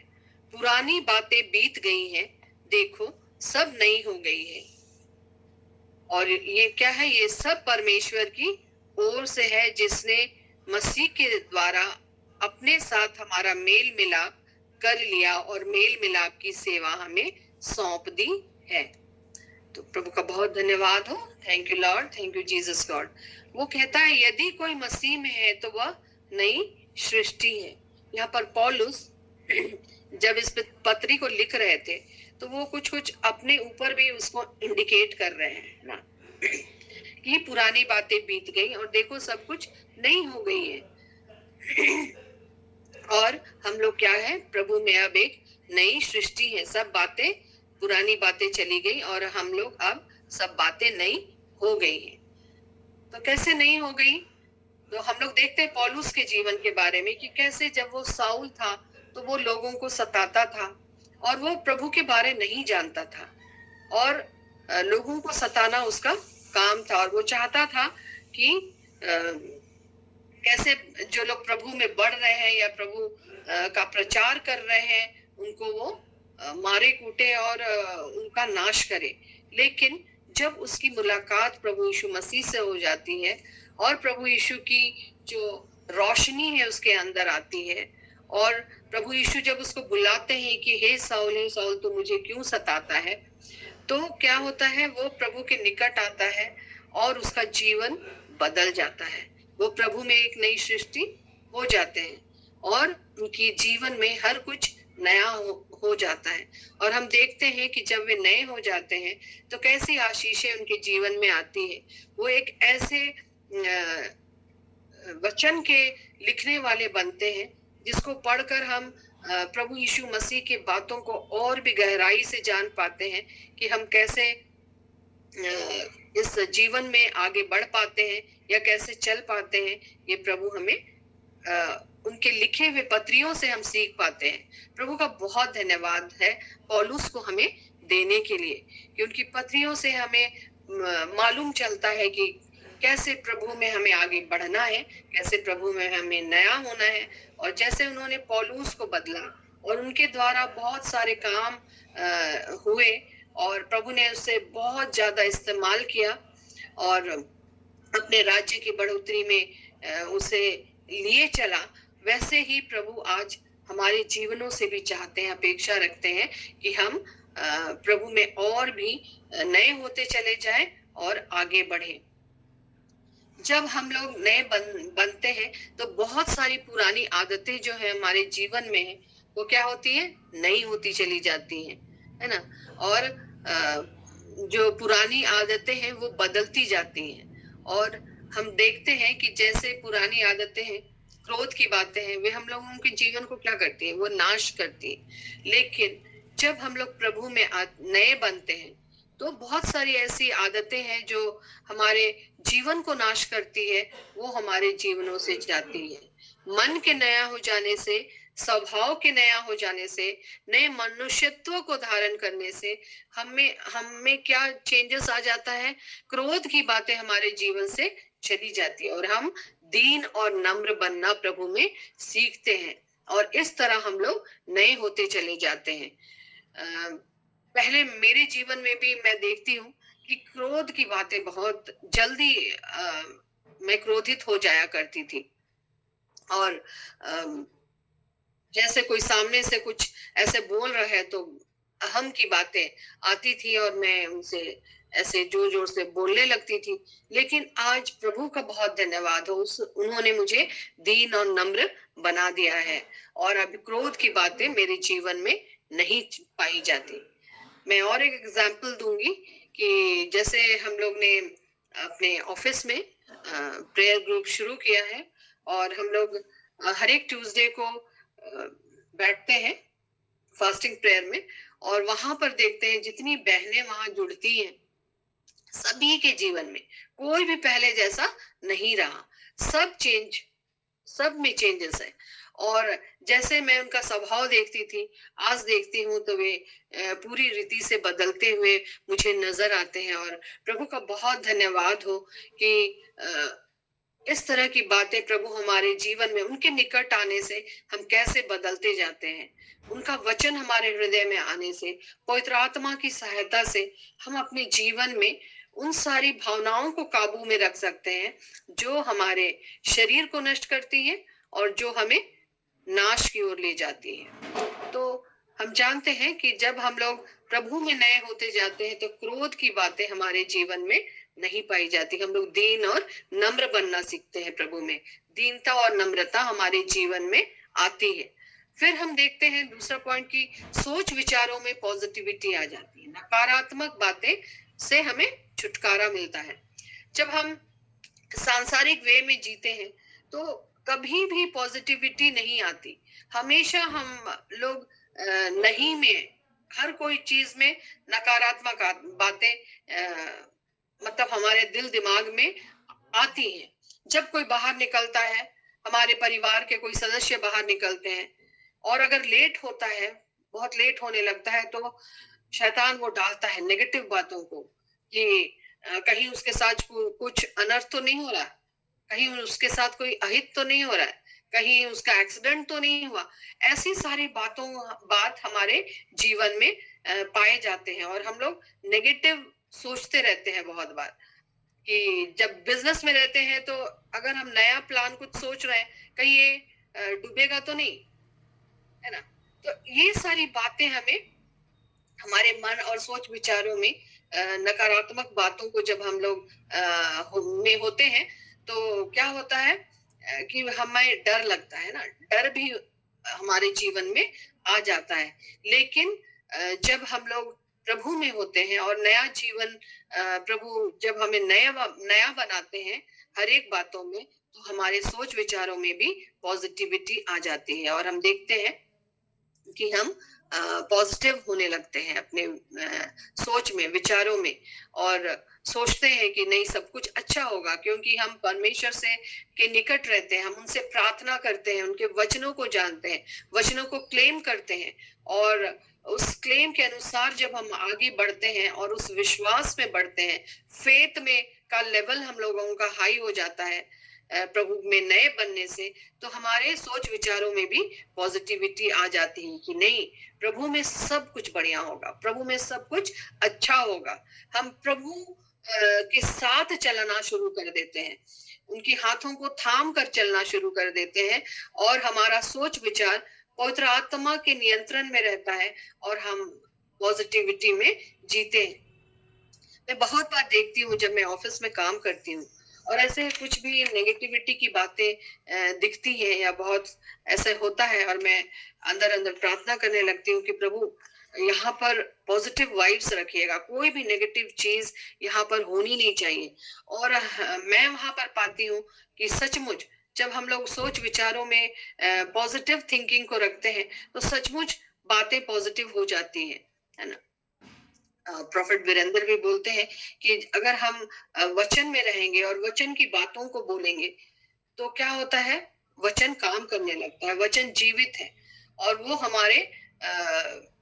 पुरानी बातें बीत गई हैं, देखो सब नई हो गई है। और ये क्या है? ये सब परमेश्वर की ओर से है जिसने मसीह के द्वारा अपने साथ हमारा मेल मिलाप कर लिया और मेल मिलाप की सेवा हमें सौंप दी है। तो प्रभु का बहुत धन्यवाद हो। Thank you Lord, thank you Jesus God. वो कहता है यदि कोई मसीह में है तो वह नई सृष्टि है। यहाँ पर पौलुस जब इस पत्री को लिख रहे थे तो वो कुछ कुछ अपने ऊपर भी उसको इंडिकेट कर रहे हैं ना, कि पुरानी बातें बीत गई और देखो सब कुछ नई हो गई है। और हम लोग क्या है, प्रभु में अब एक नई सृष्टि है। सब बातें, पुरानी बातें चली गई और हम लोग अब सब बातें नई हो गई हैं। तो कैसे नई हो गई? तो हम लोग देखते हैं पौलुस के जीवन के बारे में कि कैसे जब वो साउल था तो वो लोगों को सताता था और वो प्रभु के बारे नहीं जानता था और लोगों को सताना उसका काम था और वो चाहता था कि कैसे जो लोग प्रभु में बढ़ रहे हैं या प्रभु का प्रचार कर रहे हैं उनको वो मारे कूटे और उनका नाश करे। लेकिन जब उसकी मुलाकात प्रभु यीशु मसीह से हो जाती है और प्रभु यीशु की जो रोशनी है उसके अंदर आती है और प्रभु यीशु जब उसको बुलाते हैं कि हे साउल तो मुझे क्यों सताता है, तो क्या होता है, वो प्रभु के निकट आता है और उसका जीवन बदल जाता है। वो प्रभु में एक नई सृष्टि हो जाते हैं और उनकी जीवन में हर कुछ नया हो जाता है। और हम देखते हैं कि जब वे नए हो जाते हैं तो कैसी आशीषें उनके जीवन में आती है। वो एक ऐसे वचन के लिखने वाले बनते हैं जिसको पढ़कर हम प्रभु यीशु मसीह की बातों को और भी गहराई से जान पाते हैं कि हम कैसे इस जीवन में आगे बढ़ पाते हैं या कैसे चल पाते हैं। ये प्रभु हमें उनके लिखे हुए पत्रियों से हम सीख पाते हैं। प्रभु का बहुत धन्यवाद है पौलुस को हमें देने के लिए कि उनकी पत्रियों से हमें मालूम चलता है कि कैसे प्रभु में हमें आगे बढ़ना है, कैसे प्रभु में हमें नया होना है। और जैसे उन्होंने पौलुस को बदला और उनके द्वारा बहुत सारे काम हुए और प्रभु ने उससे बहुत ज्यादा इस्तेमाल किया और अपने राज्य की बढ़ोतरी में उसे लिए चला, वैसे ही प्रभु आज हमारे जीवनों से भी चाहते हैं, अपेक्षा रखते हैं कि हम प्रभु में और भी नए होते चले जाएं और आगे बढ़े। जब हम लोग नए बनते हैं तो बहुत सारी पुरानी आदतें जो है हमारे जीवन में है वो क्या होती है, नई होती चली जाती है ना। और जो पुरानी आदतें हैं वो बदलती जाती हैं और हम देखते हैं कि जैसे पुरानी आदतें हैं, क्रोध की बातें हैं, वे हम लोगों के जीवन को क्या करती है, वो नाश करती है। लेकिन जब हम लोग प्रभु में नए बनते हैं तो बहुत सारी ऐसी आदतें हैं जो हमारे जीवन को नाश करती है, वो हमारे जीवनों से जाती है। मन के नया हो जाने से, स्वभाव के नया हो जाने से, नए मनुष्यत्व को धारण करने से हमें क्या चेंजेस आ जाता है, क्रोध की बातें हमारे जीवन से चली जाती है और हम दीन और नम्र बनना प्रभु में सीखते हैं और इस तरह हम लोग नए होते चले जाते हैं। पहले मेरे जीवन में भी मैं देखती हूँ कि क्रोध की बातें बहुत जल्दी मैं क्रोधित हो जाया करती थी और जैसे कोई सामने से कुछ ऐसे बोल रहा है तो अहम की बातें आती थी और मैं उनसे ऐसे जोर जोर से बोलने लगती थी। लेकिन आज प्रभु का बहुत धन्यवाद हो, उन्होंने मुझे दीन और नम्र बना दिया है और अब क्रोध की बातें मेरे जीवन में नहीं पाई जाती। मैं और एक एग्जाम्पल दूंगी कि जैसे हम लोग ने अपने ऑफिस में प्रेयर ग्रुप शुरू किया है और हम लोग हर एक ट्यूसडे को बैठते हैं फास्टिंग प्रेयर में और वहां पर देखते हैं जितनी बहनें वहां जुड़ती हैं, सभी के जीवन में कोई भी पहले जैसा नहीं रहा। सब में चेंजेस है और जैसे मैं उनका स्वभाव देखती थी, आज देखती हूँ तो वे पूरी रीति से बदलते हुए मुझे नजर आते हैं और प्रभु का बहुत धन्यवाद हो कि इस तरह की बातें प्रभु हमारे जीवन में, उनके निकट आने से हम कैसे बदलते जाते हैं। उनका वचन हमारे हृदय में आने से, पवित्र आत्मा की सहायता से हम अपने जीवन में उन सारी भावनाओं को काबू में रख सकते हैं जो हमारे शरीर को नष्ट करती है और जो हमें नाश की ओर ले जाती है। तो हम जानते हैं कि जब हम लोग प्रभु में नए होते जाते हैं तो क्रोध की बातें हमारे जीवन में नहीं पाई जाती। हम लोग दीन और नम्र बनना सीखते हैं प्रभु में। दीनता और नम्रता हमारे जीवन में आती है। फिर हम देखते हैं दूसरा पॉइंट की सोच विचारों में पॉजिटिविटी आ जाती है। नकारात्मक बातें से हमें छुटकारा मिलता है। जब हम सांसारिक वे में जीते हैं तो कभी भी पॉजिटिविटी नहीं आती। हमेशा हम लोग नहीं में, हर कोई चीज में नकारात्मक बातें मतलब हमारे दिल दिमाग में आती हैं। जब कोई बाहर निकलता है, हमारे परिवार के कोई सदस्य बाहर निकलते हैं और अगर लेट होता है, बहुत लेट होने लगता है, तो शैतान वो डालता है नेगेटिव बातों को कि कहीं उसके साथ कुछ अनर्थ तो नहीं हो रहा, कहीं उसके साथ कोई अहित तो नहीं हो रहा है, कहीं उसका एक्सीडेंट तो नहीं हुआ। ऐसी सारी बात हमारे जीवन में पाए जाते हैं और हम लोग नेगेटिव सोचते रहते हैं बहुत बार कि जब बिजनेस में रहते हैं तो अगर हम नया प्लान कुछ सोच रहे हैं, कहीं ये डूबेगा तो नहीं, है ना। तो ये सारी बातें हमें हमारे मन और सोच विचारों में नकारात्मक बातों को जब हम लोग में होते हैं तो क्या होता है कि हमें डर लगता है ना। डर भी हमारे जीवन में आ जाता है। लेकिन जब हम लोग प्रभु में होते हैं और नया जीवन प्रभु जब हमें नया बनाते हैं हर एक बातों में, तो हमारे सोच विचारों में भी पॉजिटिविटी आ जाती है और हम देखते हैं कि हम पॉजिटिव होने लगते हैं अपने सोच में, विचारों में, और सोचते हैं कि नहीं, सब कुछ अच्छा होगा क्योंकि हम परमेश्वर से के निकट रहते हैं, हम उनसे प्रार्थना करते हैं, उनके वचनों को जानते हैं, वचनों को क्लेम करते हैं और उस क्लेम के अनुसार जब हम आगे बढ़ते हैं और उस विश्वास में बढ़ते हैं, फेथ में का लेवल हम लोगों का हाई हो जाता है प्रभु में नए बनने से, तो हमारे सोच विचारों में भी पॉजिटिविटी आ जाती है कि नहीं, प्रभु में सब कुछ बढ़िया होगा, प्रभु में सब कुछ अच्छा होगा। हम प्रभु के साथ चलना शुरू कर देते हैं, उनके हाथों को थाम कर चलना शुरू कर देते हैं और हमारा सोच विचार पवित्र आत्मा के नियंत्रण में रहता है और हम पॉजिटिविटी में जीते हैं। मैं बहुत बार देखती हूँ जब मैं ऑफिस में काम करती हूँ और ऐसे कुछ भी नेगेटिविटी की बातें दिखती हैं या बहुत ऐसे होता है और मैं अंदर अंदर प्रार्थना करने लगती हूँ कि प्रभु यहाँ पर पॉजिटिव वाइब्स रखिएगा, कोई भी नेगेटिव चीज यहाँ पर होनी नहीं चाहिए। और मैं वहां पर पाती हूँ कि सचमुच जब हम लोग सोच विचारों में पॉजिटिव थिंकिंग को रखते हैं तो सचमुच बातें पॉजिटिव हो जाती है ना। प्रॉफिट वीरेंद्र भी बोलते हैं कि अगर हम वचन में रहेंगे और वचन की बातों को बोलेंगे तो क्या होता है, वचन काम करने लगता है, वचन जीवित है और वो हमारे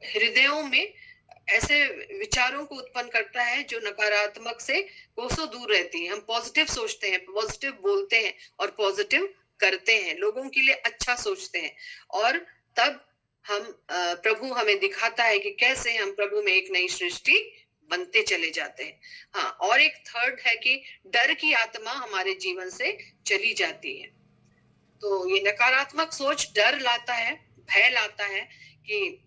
हृदयों में ऐसे विचारों को उत्पन्न करता है जो नकारात्मक से कोसों दूर रहती है। हम पॉजिटिव सोचते हैं, पॉजिटिव बोलते हैं और पॉजिटिव करते हैं, लोगों के लिए अच्छा सोचते हैं और तब हम प्रभु हमें दिखाता है कि कैसे हम प्रभु में एक नई सृष्टि बनते चले जाते हैं। हाँ, और एक थर्ड है कि डर की आत्मा हमारे जीवन से चली जाती है। तो ये नकारात्मक सोच डर लाता है, भय लाता है कि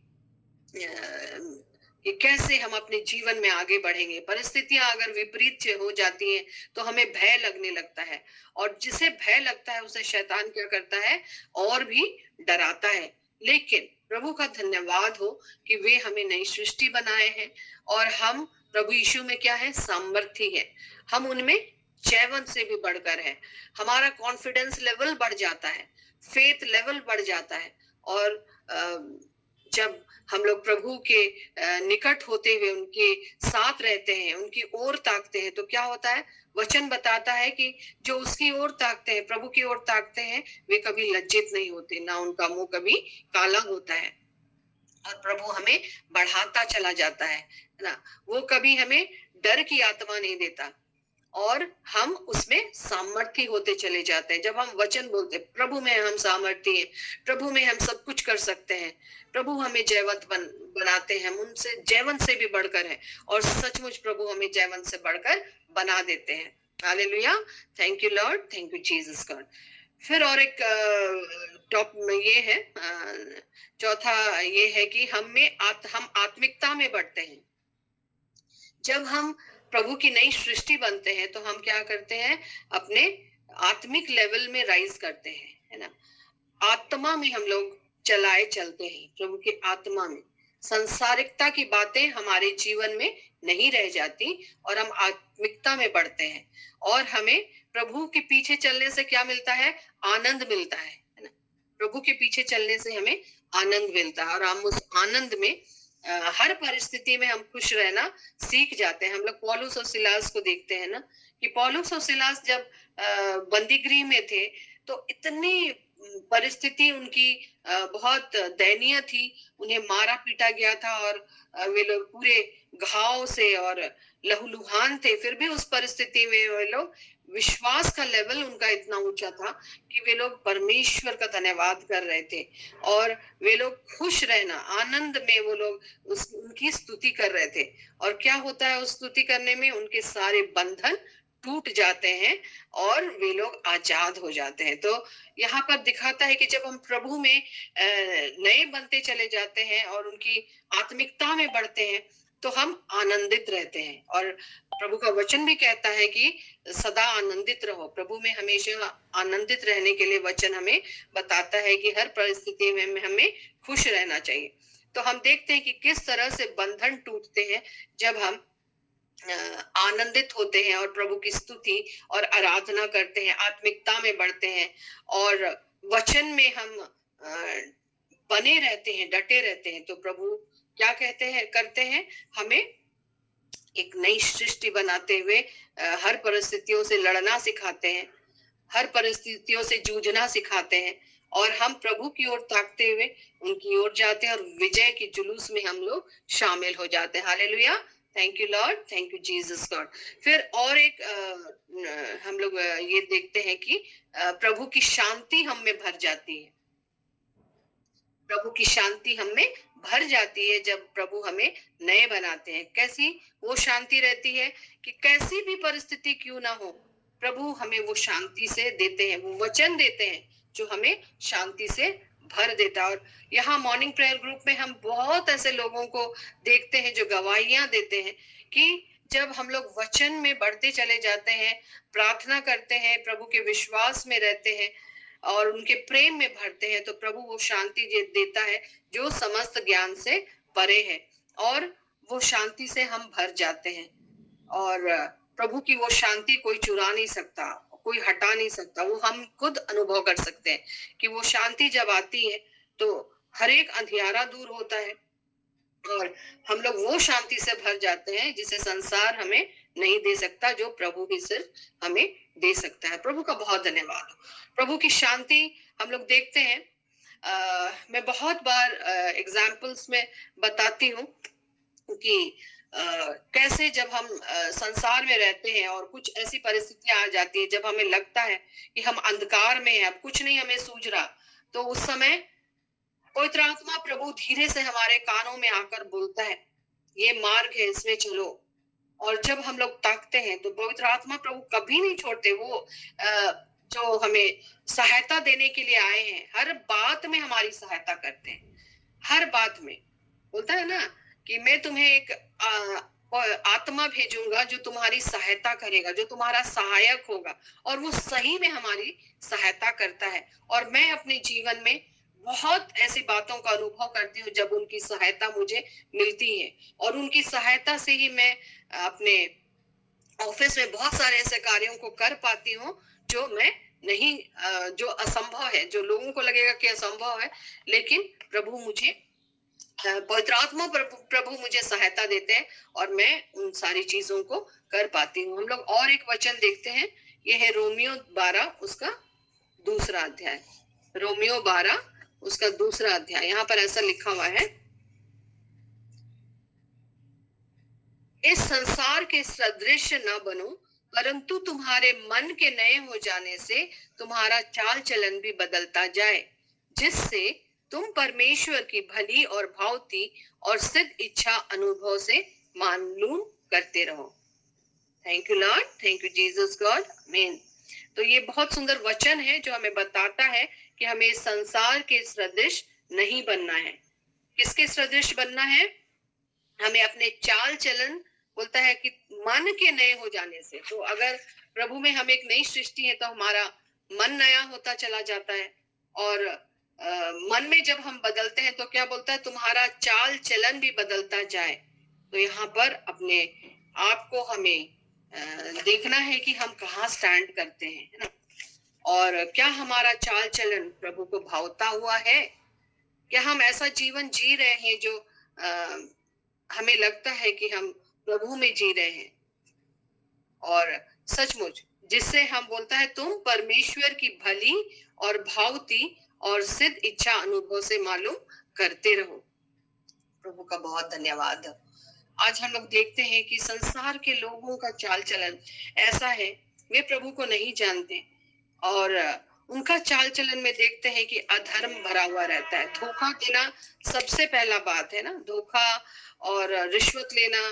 कैसे हम अपने जीवन में आगे बढ़ेंगे। परिस्थितियां अगर विपरीत हो जाती हैं तो हमें भय लगने लगता है और जिसे भय लगता है उसे शैतान क्या करता है, और भी डराता है। लेकिन प्रभु का धन्यवाद हो कि वे हमें नई सृष्टि बनाए हैं और हम प्रभु यीशु में क्या है, सामर्थी है, हम उनमें जयवंत से भी बढ़कर है। हमारा कॉन्फिडेंस लेवल बढ़ जाता है, फेथ लेवल बढ़ जाता है और जब हम लोग प्रभु के निकट होते हुए उनके साथ रहते हैं, उनकी ओर ताकते हैं, तो क्या होता है, वचन बताता है कि जो उसकी ओर ताकते हैं, प्रभु की ओर ताकते हैं, वे कभी लज्जित नहीं होते, ना उनका मुंह कभी काला होता है और प्रभु हमें बढ़ाता चला जाता है ना। वो कभी हमें डर की आत्मा नहीं देता और हम उसमें सामर्थी होते चले जाते हैं। जब हम वचन बोलते हैं, प्रभु में हम सामर्थी हैं, प्रभु में हम सब कुछ कर सकते हैं, प्रभु हमें जयवंत बनाते हैं, हम उनसे जयवंत से भी बढ़कर हैं और सचमुच प्रभु हमें जयवंत से बढ़कर बना देते हैं। Hallelujah, thank you Lord, thank you Jesus God. फिर और एक टॉप में ये है, चौथा ये है कि हम आत्मिकता में बढ़ते हैं। जब हम प्रभु की नई सृष्टि बनते हैं तो हम क्या करते हैं, अपने आत्मिक लेवल में राइज करते हैं, है ना। आत्मा में हम लोग चलाए चलते हैं, प्रभु की आत्मा में। संसारिकता की बातें हमारे जीवन में नहीं रह जाती और हम आत्मिकता में बढ़ते हैं, और हमें प्रभु के पीछे चलने से क्या मिलता है, आनंद मिलता है ना। प्रभु के पीछे चलने से हमें आनंद मिलता है, और हम उस आनंद में हर परिस्थिति में हम खुश रहना सीख जाते हैं। हम लोग पौलुस और सिलास को देखते हैं ना, कि पौलुस और सिलास जब बंदीगृह में थे तो इतनी परिस्थिति उनकी बहुत दयनीय थी। उन्हें मारा पीटा गया था, और वे लोग पूरे घाव से और लहूलुहान थे, फिर भी उस परिस्थिति में वे लोग, विश्वास का लेवल उनका इतना ऊंचा था कि वे लोग परमेश्वर का धन्यवाद कर रहे थे, और वे लोग खुश रहना, आनंद में वो लोग उनकी स्तुति कर रहे थे। और क्या होता है उस स्तुति करने में, उनके सारे बंधन टूट जाते हैं और वे लोग आजाद हो जाते हैं। तो यहाँ पर दिखाता है कि जब हम प्रभु में नए बनते चले जाते हैं और उनकी आत्मिकता में बढ़ते हैं तो हम आनंदित रहते हैं। और प्रभु का वचन भी कहता है कि सदा आनंदित रहो। प्रभु में हमेशा आनंदित रहने के लिए वचन हमें बताता है कि हर परिस्थिति में हमें खुश रहना चाहिए। तो हम देखते हैं कि किस तरह से बंधन टूटते हैं जब हम आनंदित होते हैं और प्रभु की स्तुति और आराधना करते हैं, आत्मिकता में बढ़ते हैं, और वचन में हम बने रहते हैं, डटे रहते हैं। तो प्रभु क्या करते हैं, हमें एक नई सृष्टि बनाते हुए हर परिस्थितियों से लड़ना सिखाते हैं, हर परिस्थितियों से जूझना सिखाते हैं, और हम प्रभु की ओर ताकते हुए उनकी ओर जाते हैं, और विजय की जुलूस में हम लोग शामिल हो जाते हैं। Hallelujah, thank you Lord, thank you Jesus God. फिर और एक हम लोग ये देखते हैं कि प्रभु की शांति हम में भर जाती है। प्रभु की शांति हम में भर जाती है जब प्रभु हमें नए बनाते हैं। कैसी वो शांति रहती है कि कैसी भी परिस्थिति क्यों ना हो, प्रभु हमें वो शांति से देते हैं, वो वचन देते हैं जो हमें शांति से भर देता है। और यहाँ मॉर्निंग प्रेयर ग्रुप में हम बहुत ऐसे लोगों को देखते हैं जो गवाहियां देते हैं कि जब हम लोग वचन में बढ़ते चले जाते हैं, प्रार्थना करते हैं, प्रभु के विश्वास में रहते हैं और उनके प्रेम में भरते हैं, तो प्रभु वो शांति देता है जो समस्त ज्ञान से परे है, और वो शांति से हम भर जाते हैं। और प्रभु की वो शांति कोई चुरा नहीं सकता, कोई हटा नहीं सकता। वो हम खुद अनुभव कर सकते हैं कि वो शांति जब आती है तो हर एक अंधियारा दूर होता है, और हम लोग वो शांति से भर जाते हैं जिसे संसार हमें नहीं दे सकता, जो प्रभु ही सिर्फ हमें दे सकता है। प्रभु का बहुत धन्यवाद। प्रभु की शांति हम लोग देखते हैं। मैं बहुत बार एग्जाम्पल्स में बताती हूँ कि कैसे जब हम संसार में रहते हैं और कुछ ऐसी परिस्थितियां आ जाती है जब हमें लगता है कि हम अंधकार में हैं, अब कुछ नहीं हमें सूझ रहा, तो उस समय पवित्र आत्मा प्रभु धीरे से हमारे कानों में आकर बोलता है, ये मार्ग है, इसमें चलो। और जब हम लोग ताकते हैं तो पवित्र आत्मा प्रभु कभी नहीं छोड़ते। वो जो हमें सहायता देने के लिए आए हैं, हर बात में हमारी सहायता करते हैं। हर बात में बोलता है ना कि मैं तुम्हें एक आत्मा भेजूंगा जो तुम्हारी सहायता करेगा, जो तुम्हारा सहायक होगा, और वो सही में हमारी सहायता करता है। और मैं अपने जीवन में बहुत ऐसी बातों का अनुभव करती हूँ जब उनकी सहायता मुझे मिलती है, और उनकी सहायता से ही मैं अपने ऑफिस में बहुत सारे ऐसे कार्यों को कर पाती हूँ जो मैं नहीं, जो असंभव है, जो लोगों को लगेगा कि असंभव है, लेकिन प्रभु मुझे, पवित्र आत्मा प्रभु मुझे सहायता देते हैं और मैं उन सारी चीजों को कर पाती हूँ। हम लोग और एक वचन देखते हैं, ये है रोमियो 12 उसका दूसरा अध्याय। रोमियो 12 उसका दूसरा अध्याय। यहाँ पर ऐसा लिखा हुआ है, इस संसार के सदृश न बनो, परंतु तुम्हारे मन के नए हो जाने से तुम्हारा चाल चलन भी बदलता जाए, जिससे तुम परमेश्वर की भली और भावती और सिद्ध इच्छा अनुभव से मालूम करते रहो। Thank you Lord, thank you Jesus God, आमीन। तो ये बहुत सुंदर वचन है जो हमें बताता है कि हमें संसार के सदृश नहीं बनना है। किसके सदृश बनना है? हमें अपने चाल चलन, बोलता है कि मन के नए हो जाने से। तो अगर प्रभु में हम एक नई सृष्टि है तो हमारा मन नया होता चला जाता है। और मन में जब हम बदलते हैं तो क्या बोलता है? तुम्हारा चाल चलन भी बदलता जाए। तो यहाँ पर अपने आप को हमें देखना है कि हम कहाँ स्टैंड करते हैं, है ना? और क्या हमारा चाल चलन प्रभु को भावता हुआ है? क्या हम ऐसा जीवन जी रहे हैं जो हमें लगता है कि हम प्रभु में जी रहे हैं? और सचमुच जिससे हम बोलता है तुम परमेश्वर की भली और भावती और सिद्ध इच्छा अनुभव से मालूम करते रहो। प्रभु का बहुत धन्यवाद। आज हम लोग देखते हैं कि संसार के लोगों का चाल चलन ऐसा है, वे प्रभु को नहीं जानते और उनका चाल चलन में देखते हैं कि अधर्म भरा हुआ रहता है। धोखा देना सबसे पहला बात है ना, धोखा और रिश्वत लेना,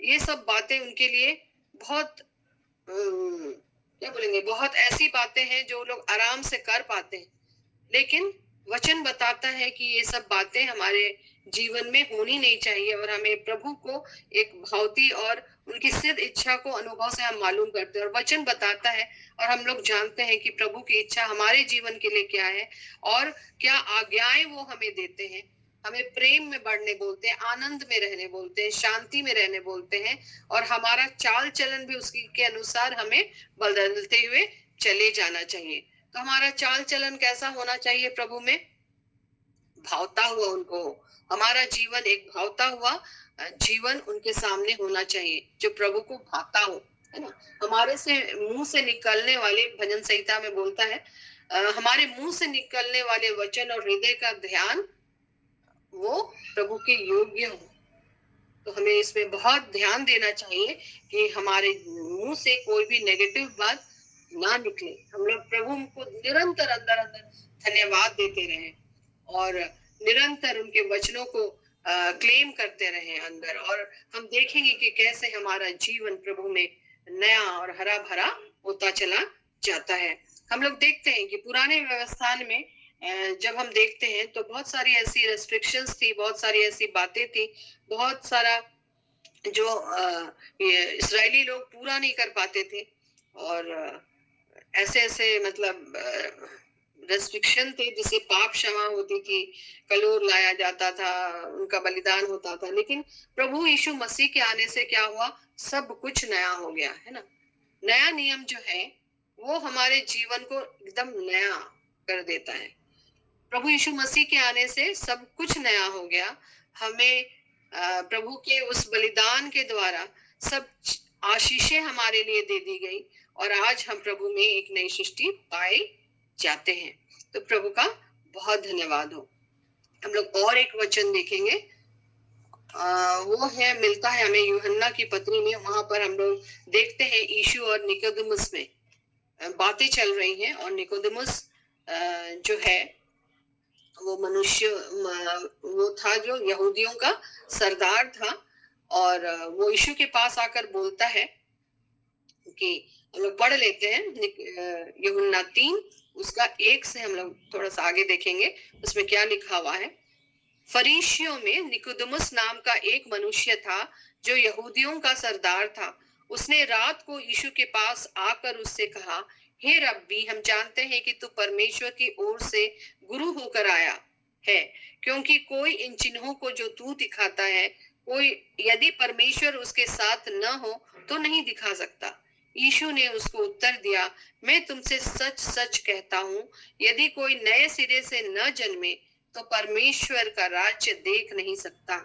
ये सब बातें उनके लिए बहुत क्या बोलेंगे, बहुत ऐसी बातें हैं जो लोग आराम से कर पाते हैं। लेकिन वचन बताता है कि ये सब बातें हमारे जीवन में होनी नहीं चाहिए और हमें प्रभु को एक भावती और उनकी सिद्ध इच्छा को अनुभव से हम मालूम करते हैं। और वचन बताता है और हम लोग जानते हैं कि प्रभु की इच्छा हमारे जीवन के लिए क्या है और क्या आज्ञाएं वो हमें देते हैं। हमें प्रेम में बढ़ने बोलते हैं, आनंद में रहने बोलते हैं, शांति में रहने बोलते हैं और हमारा चाल चलन भी उसकी के अनुसार हमें बदलते हुए चले जाना चाहिए। तो हमारा चाल चलन कैसा होना चाहिए? प्रभु में भावता हुआ उनको, हमारा जीवन एक भावता हुआ जीवन उनके सामने होना चाहिए जो प्रभु को भाता हो, है ना? हमारे से मुंह से निकलने वाले, भजन संहिता में बोलता है, हमारे मुंह से निकलने वाले वचन और हृदय का ध्यान वो प्रभु के योग्य हो। तो हमें इसमें बहुत ध्यान देना चाहिए कि हमारे मुंह से कोई भी नेगेटिव बात ना निकले। हम लोग प्रभु को निरंतर अंदर अंदर धन्यवाद देते रहें और निरंतर उनके वचनों को क्लेम करते रहें अंदर, और हम देखेंगे कि कैसे हमारा जीवन प्रभु में नया और हरा भरा होता चला जाता है। हम लोग देखते हैं कि पुराने व्यवस्थान में जब हम देखते हैं तो बहुत सारी ऐसी रेस्ट्रिक्शंस थी, बहुत सारी ऐसी बातें थी, बहुत सारा जो इस्राएली लोग पूरा नहीं कर पाते थे और ऐसे ऐसे मतलब रेस्ट्रिक्शन थे जिससे पाप क्षमा होती थी, कलोर लाया जाता था, उनका बलिदान होता था। लेकिन प्रभु यीशु मसीह के आने से क्या हुआ? सब कुछ नया हो गया, है ना? नया नियम जो है वो हमारे जीवन को एकदम नया कर देता है। प्रभु यीशु मसीह के आने से सब कुछ नया हो गया। हमें प्रभु के उस बलिदान के द्वारा सब आशीषें हमारे लिए दे दी गई और आज हम प्रभु में एक नई सृष्टि पाए जाते हैं। तो प्रभु का बहुत धन्यवाद हो। हम लोग और एक वचन देखेंगे, वो है, मिलता है हमें यूहन्ना की पत्री में। वहां पर हम लोग देखते हैं यीशु और निकोदेमुस में बातें चल रही हैं और निकोदेमुस जो है वो मनुष्य, वो था जो यहूदियों का सरदार था और वो यीशु के पास आकर बोलता है कि हम लोग पढ़ लेते हैं यूहन्ना 3 उसका 1 से हम लोग थोड़ा सा आगे देखेंगे उसमें क्या लिखा हुआ है। फरीसियों में निकोदेमुस नाम का एक मनुष्य था जो यहूदियों का सरदार था। उसने रात को यीशु के पास आकर उससे कहा, हे रब्बी, हम जानते हैं कि तू परमेश्वर की ओर से गुरु होकर आया है, क्योंकि कोई इन चिन्हों को जो तू दिखाता है, कोई यदि परमेश्वर उसके साथ न हो तो नहीं दिखा सकता। यीशु ने उसको उत्तर दिया, मैं तुमसे सच सच कहता हूँ, यदि कोई नए सिरे से न जन्मे तो परमेश्वर का राज्य देख नहीं सकता।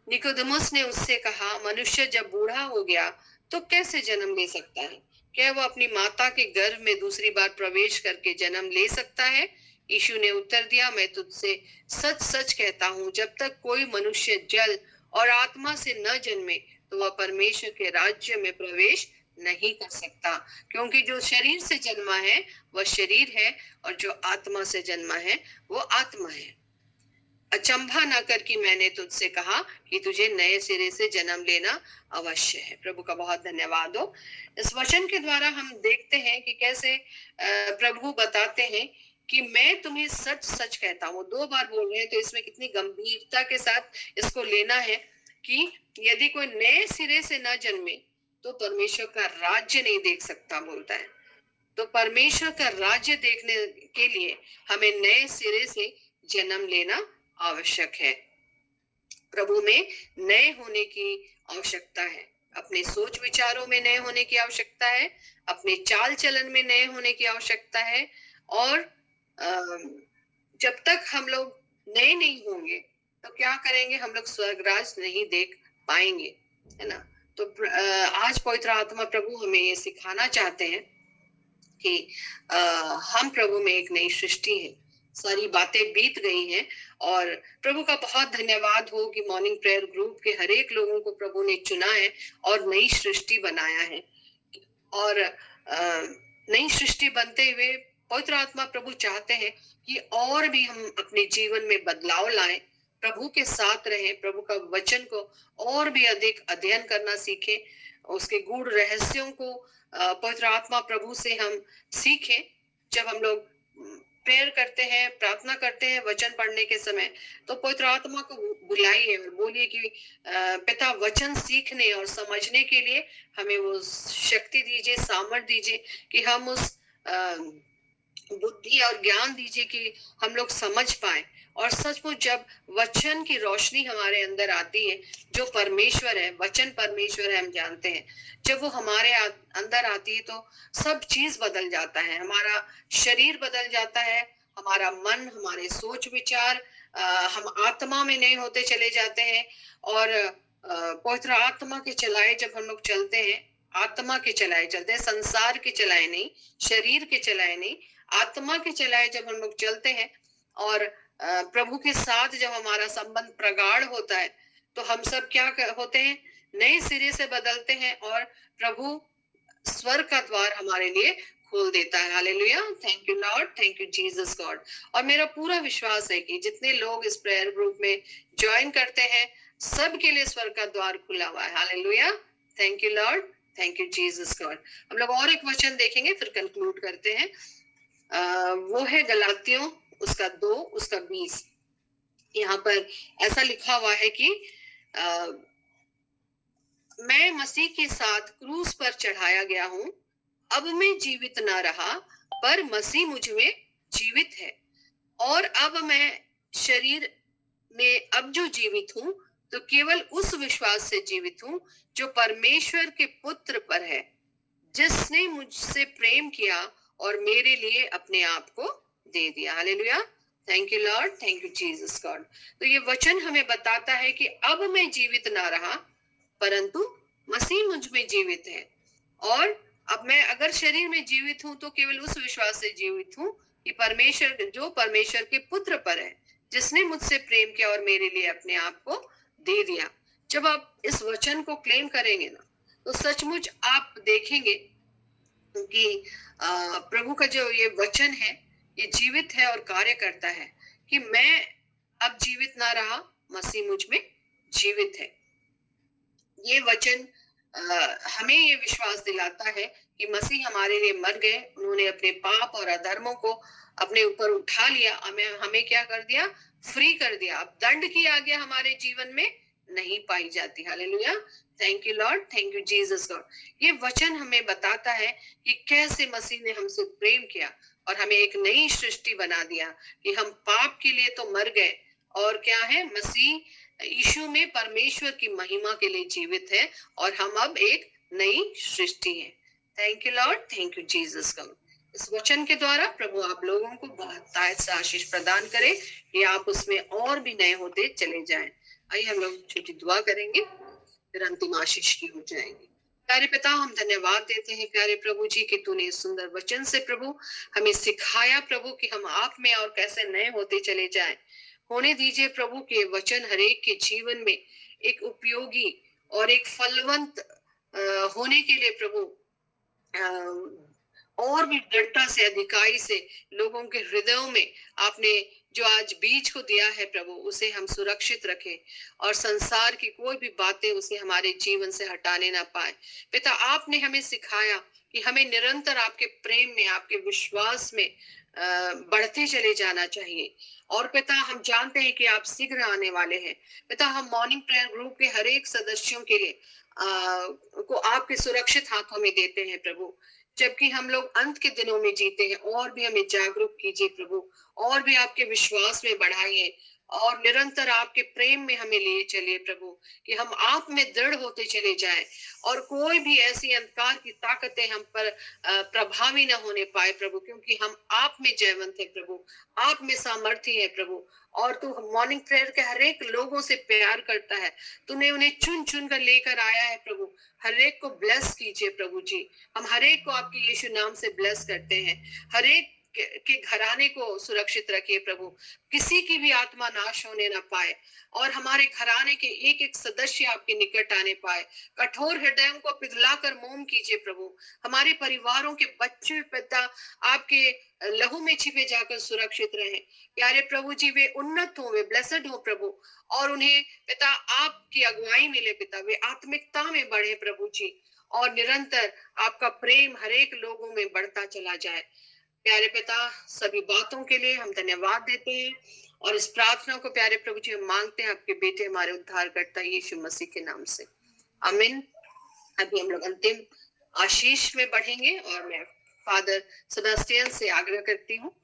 निकोदेमुस ने उससे कहा, मनुष्य जब बूढ़ा हो गया तो कैसे जन्म ले सकता है? क्या वह अपनी माता के गर्भ में दूसरी बार प्रवेश करके जन्म ले सकता है? यीशु ने उत्तर दिया, मैं तुझसे सच सच कहता हूँ, जब तक कोई मनुष्य जल और आत्मा से न जन्मे तो वह परमेश्वर के राज्य में प्रवेश नहीं कर सकता। क्योंकि जो शरीर से जन्मा है वह शरीर है और जो आत्मा से जन्मा है वो आत्मा है। अचंभा ना कर कि मैंने तुझसे कहा कि तुझे नए सिरे से जन्म लेना अवश्य है। प्रभु का बहुत धन्यवाद हो। इस वचन के द्वारा हम देखते हैं कि कैसे प्रभु बताते हैं कि मैं तुम्हें सच सच कहता हूँ। 2 बार बोल रहे हैं, तो इसमें कितनी गंभीरता के साथ इसको लेना है कि यदि कोई नए सिरे से न जन्मे तो परमेश्वर का राज्य नहीं देख सकता, बोलता है। तो परमेश्वर का राज्य देखने के लिए हमें नए सिरे से जन्म लेना आवश्यक है। प्रभु में नए होने की आवश्यकता है। अपने सोच विचारों में नए होने की आवश्यकता है, अपने चाल चलन में नए होने की आवश्यकता है। और जब तक हम लोग नए नहीं होंगे तो क्या करेंगे, हम लोग स्वर्गराज नहीं देख पाएंगे, है ना। तो आज पवित्र आत्मा प्रभु हमें ये सिखाना चाहते हैं कि हम प्रभु में एक नई सृष्टि है। सारी बातें बीत गई हैं और प्रभु का बहुत धन्यवाद हो कि मॉर्निंग प्रेयर ग्रुप के हर एक लोगों को प्रभु ने चुना है और नई सृष्टि बनाया है। और नई सृष्टि बनते हुए पवित्र आत्मा प्रभु चाहते हैं कि और भी हम अपने जीवन में बदलाव लाएं, प्रभु के साथ रहें, प्रभु का वचन को और भी अधिक अध्ययन करना सीखें, उसके गूढ़ रहस्यों को पवित्र आत्मा प्रभु से हम सीखें। जब हम लोग प्रेयर करते हैं, प्रार्थना करते हैं वचन पढ़ने के समय, तो पवित्र आत्मा को बुलाइए और बोलिए कि पिता वचन सीखने और समझने के लिए हमें वो शक्ति दीजिए, सामर्थ दीजिए कि हम उस बुद्धि और ज्ञान दीजिए कि हम लोग समझ पाए। और सचमुच जब वचन की रोशनी हमारे अंदर आती है, जो परमेश्वर है, वचन परमेश्वर है, हम जानते हैं, जब वो हमारे अंदर आती है तो सब चीज बदल जाता है। हमारा शरीर बदल जाता है, हमारा मन, हमारे सोच विचार, हम आत्मा में नए होते चले जाते हैं। और पवित्र आत्मा के चलाए जब हम लोग चलते हैं, आत्मा के चलाए चलते हैं, संसार के चलाए नहीं, शरीर के चलाए नहीं, आत्मा के चलाए जब हम लोग चलते हैं और प्रभु के साथ जब हमारा संबंध प्रगाढ़ होता है, तो हम सब क्या होते हैं, नए सिरे से बदलते हैं और प्रभु स्वर्ग का द्वार हमारे लिए खोल देता है। Hallelujah, thank you Lord, thank you Jesus God. और मेरा पूरा विश्वास है कि जितने लोग इस प्रेयर ग्रुप में ज्वाइन करते हैं, सबके लिए स्वर्ग का द्वार खुला हुआ है। Hallelujah, thank you Lord, thank you Jesus God. हम लोग और एक वचन देखेंगे, फिर कंक्लूड करते हैं। वो है गलातियों उसका 2 उसका 20। यहाँ पर ऐसा लिखा हुआ है कि मैं मसीह के साथ क्रूस पर चढ़ाया गया हूँ। अब मैं जीवित ना रहा, पर मसीह मुझ में जीवित है। और अब मैं शरीर में अब जो जीवित हूँ, तो केवल उस विश्वास से जीवित हूँ जो परमेश्वर के पुत्र पर है, जिसने मुझसे प्रेम किया और मेरे लिए अपने आप को दे दिया। Hallelujah, thank you Lord, thank you Jesus God. तो ये वचन हमें बताता है कि अब मैं जीवित ना रहा, परंतु मसीह मुझ में जीवित है। और अब मैं अगर शरीर में जीवित हूं तो केवल उस विश्वास से जीवित हूं कि परमेश्वर, जो परमेश्वर के पुत्र पर है, जिसने मुझसे प्रेम किया और मेरे लिए अपने आप को दे दिया। जब आप इस वचन को क्लेम करेंगे ना, तो सचमुच आप देखेंगे कि प्रभु का जो ये वचन है, ये जीवित है और कार्य करता है कि मैं अब जीवित ना रहा, मसीह मुझ में जीवित है। ये वचन हमें ये विश्वास दिलाता है कि मसीह हमारे लिए मर गए, उन्होंने अपने पाप और अधर्मों को अपने ऊपर उठा लिया, हमें क्या कर दिया, फ्री कर दिया। अब दंड की आज्ञा हमारे जीवन में नहीं पाई जाती। Hallelujah, thank you Lord, thank you Jesus God. ये वचन हमें बताता है कि कैसे मसीह ने हमसे प्रेम किया और हमें एक नई सृष्टि बना दिया कि हम पाप के लिए तो मर गए, और क्या है, मसीह यीशु में परमेश्वर की महिमा के लिए जीवित है और हम अब एक नई सृष्टि है। Thank you Lord, thank you Jesus God. इस वचन के द्वारा प्रभु आप लोगों को बहुतायत से आशीष प्रदान करे कि आप उसमें और भी नए होते चले जाएं। आइए हम लोग छोटी दुआ करेंगे, फिर अंतिम आशीष की हो जाएंगे। प्यारे पिता, हम धन्यवाद देते हैं प्यारे प्रभु जी कि तूने इस सुंदर वचन से प्रभु हमें सिखाया प्रभु कि हम आप में और कैसे नए होते चले जाएं। होने दीजिए प्रभु के वचन हरेक के जीवन में एक उपयोगी और एक फलवंत होने के लिए प्रभु और भी दृढ़ता से, अधिकाई से लोगों के हृदयों में आपने जो आज बीज को दिया है प्रभु, उसे हम सुरक्षित रखें और संसार की कोई भी बातें उसे हमारे जीवन से हटाने ना पाए। पिता, आपने हमें सिखाया कि हमें निरंतर आपके प्रेम में, आपके विश्वास में बढ़ते चले जाना चाहिए। और पिता, हम जानते हैं कि आप शीघ्र आने वाले हैं। पिता, हम मॉर्निंग प्रेयर ग्रुप के हर एक सदस्यों के लिए को आपके सुरक्षित हाथों में देते हैं प्रभु। जबकि हम लोग अंत के दिनों में जीते हैं, और भी हमें जागरूक कीजिए प्रभु, और भी आपके विश्वास में बढ़ाइए, और निरंतर आपके प्रेम में हमें लिए चलिए प्रभु, कि हम आप में दृढ़ होते चले जाएं, और कोई भी ऐसी अंधकार की ताकतें हम पर प्रभावी न होने पाए प्रभु, क्योंकि हम आप में जयवंत है प्रभु, आप में सामर्थ्य है प्रभु। और तू मॉर्निंग प्रेयर के हर एक लोगों से प्यार करता है, तूने उन्हें चुन चुन कर लेकर आया है प्रभु। हर एक को ब्लेस कीजिए प्रभु जी, हम हर एक को आपके यीशु नाम से ब्लेस करते हैं। हर एक के घराने को सुरक्षित रखिए प्रभु, किसी की भी आत्मा नाश होने ना पाए, और हमारे घराने के एक एक सदस्य आपके निकट आने पाए। कठोर हृदयों को पिघलाकर मोम कीजिए प्रभु। हमारे परिवारों के बच्चे पिता आपके लहू में छिपे जाकर सुरक्षित रहें। प्यारे प्रभु जी, वे उन्नत हो, वे ब्लेसड हो प्रभु, और उन्हें पिता आपकी अगुवाई मिले पिता, वे आत्मिकता में बढ़े प्रभु जी, और निरंतर आपका प्रेम हर एक लोगों में बढ़ता चला जाए। प्यारे पिता, सभी बातों के लिए हम धन्यवाद देते हैं, और इस प्रार्थना को प्यारे प्रभु जी हम मांगते हैं आपके बेटे हमारे उद्धारकर्ता यीशु मसीह के नाम से, आमीन। अभी हम लोग अंतिम आशीष में बढ़ेंगे, और मैं फादर सेबास्टियन से आग्रह करती हूँ।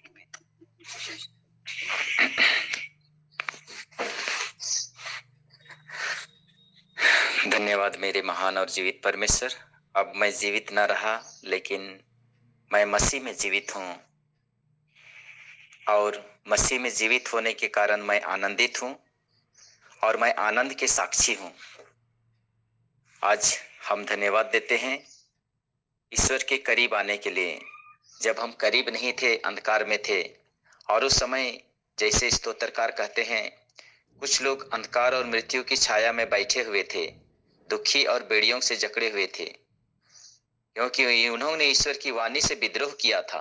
धन्यवाद मेरे महान और जीवित परमेश्वर। अब मैं जीवित न रहा, लेकिन मैं मसीह में जीवित हूँ, और मसीह में जीवित होने के कारण मैं आनंदित हूँ, और मैं आनंद के साक्षी हूँ। आज हम धन्यवाद देते हैं ईश्वर के करीब आने के लिए। जब हम करीब नहीं थे, अंधकार में थे, और उस समय जैसे स्तोत्रकार कहते हैं, कुछ लोग अंधकार और मृत्यु की छाया में बैठे हुए थे, दुखी और बेड़ियों से जकड़े हुए थे, क्योंकि उन्होंने ईश्वर की वाणी से विद्रोह किया था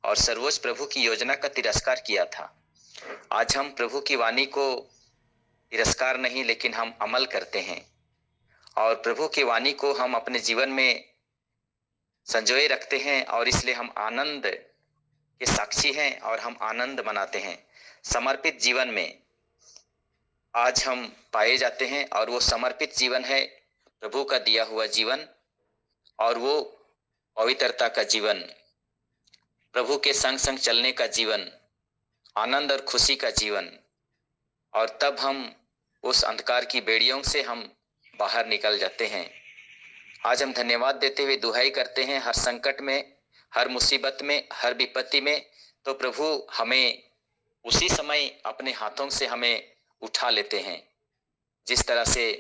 और सर्वोच्च प्रभु की योजना का तिरस्कार किया था। आज हम प्रभु की वाणी को तिरस्कार नहीं, लेकिन हम अमल करते हैं, और प्रभु की वाणी को हम अपने जीवन में संजोए रखते हैं, और इसलिए हम आनंद के साक्षी हैं, और हम आनंद मनाते हैं। समर्पित जीवन में आज हम पाए जाते हैं, और वो समर्पित जीवन है प्रभु का दिया हुआ जीवन, और वो पवित्रता का जीवन, प्रभु के संग संग चलने का जीवन, आनंद और खुशी का जीवन। और तब हम उस अंधकार की बेड़ियों से हम बाहर निकल जाते हैं। आज हम धन्यवाद देते हुए दुहाई करते हैं, हर संकट में, हर मुसीबत में, हर विपत्ति में, तो प्रभु हमें उसी समय अपने हाथों से हमें उठा लेते हैं। जिस तरह से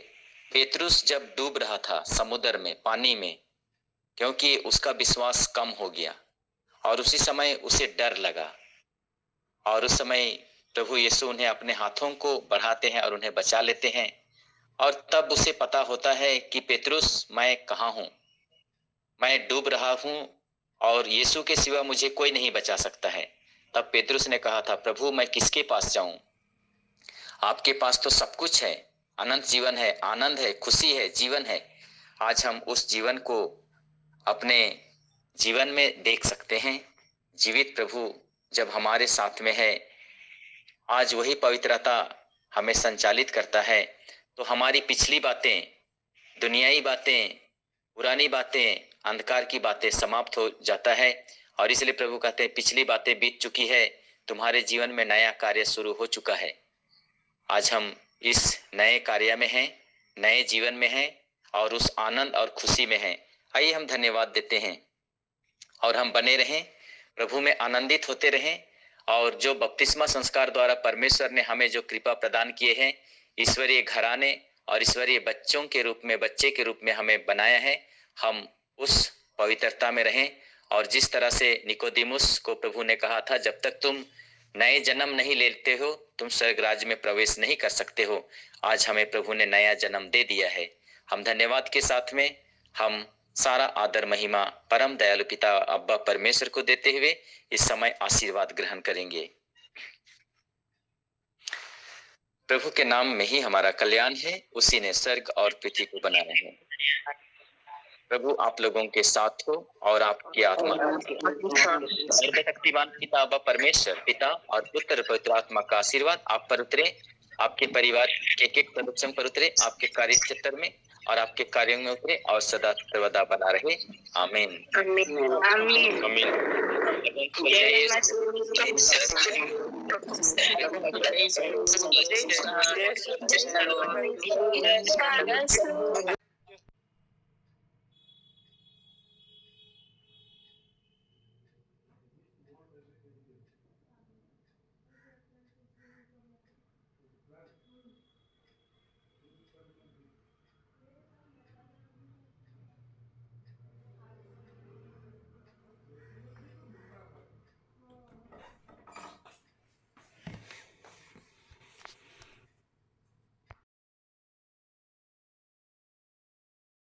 पेतरुस जब डूब रहा था समुद्र में, पानी में, क्योंकि उसका विश्वास कम हो गया, और उसी समय उसे डर लगा, और उस समय प्रभु यीशु उन्हें अपने हाथों को बढ़ाते हैं और उन्हें बचा लेते हैं। और तब उसे पता होता है कि पेतरुस, मैं कहाँ हूँ, मैं डूब रहा हूँ, और यीशु के सिवा मुझे कोई नहीं बचा सकता है। तब पेतरुस ने कहा था, प्रभु मैं किसके पास जाऊं? आपके पास तो सब कुछ है, अनंत जीवन है, आनंद है, खुशी है, जीवन है। आज हम उस जीवन को अपने जीवन में देख सकते हैं। जीवित प्रभु जब हमारे साथ में है, आज वही पवित्रता हमें संचालित करता है, तो हमारी पिछली बातें, दुनियाई बातें, पुरानी बातें, अंधकार की बातें समाप्त हो जाता है। और इसलिए प्रभु कहते हैं, पिछली बातें बीत चुकी है, तुम्हारे जीवन में नया कार्य शुरू हो चुका है। आज हम इस नए कार्य में हैं, नए जीवन में हैं, और उस आनंद और खुशी में हैं। आइए हम धन्यवाद देते हैं, और हम बने रहें, प्रभु में आनंदित होते रहें। और जो बपतिस्मा संस्कार द्वारा परमेश्वर ने हमें जो कृपा प्रदान किए हैं, ईश्वरीय घराने और ईश्वरीय बच्चों के रूप में, बच्चे के रूप में हमें बनाया है, हम उस पवित्रता में रहें। और जिस तरह से निकोदेमुस को प्रभु ने कहा था, जब तक तुम नए जन्म नहीं लेते हो, तुम स्वर्ग राज्य में प्रवेश नहीं कर सकते हो। आज हमें प्रभु ने नया जन्म दे दिया है। हम धन्यवाद के साथ में हम सारा आदर महिमा परम दयालु पिता अब्बा परमेश्वर को देते हुए इस समय आशीर्वाद ग्रहण करेंगे। प्रभु के नाम में ही हमारा कल्याण है, उसी ने स्वर्ग और पृथ्वी को बनाया है। प्रभु आप लोगों के साथ हो और आपकी आत्मा सर्वशक्तिमान पिता व परमेश्वर पिता और पुत्र पवित्र आत्मा का आशीर्वाद आप पर उतरे, आपके परिवार के एक सदस्यों पर उतरे, आपके कार्य क्षेत्र में और आपके कार्यों में उतरे और सदा सर्वदा बना रहे। आमीन आमीन आमीन।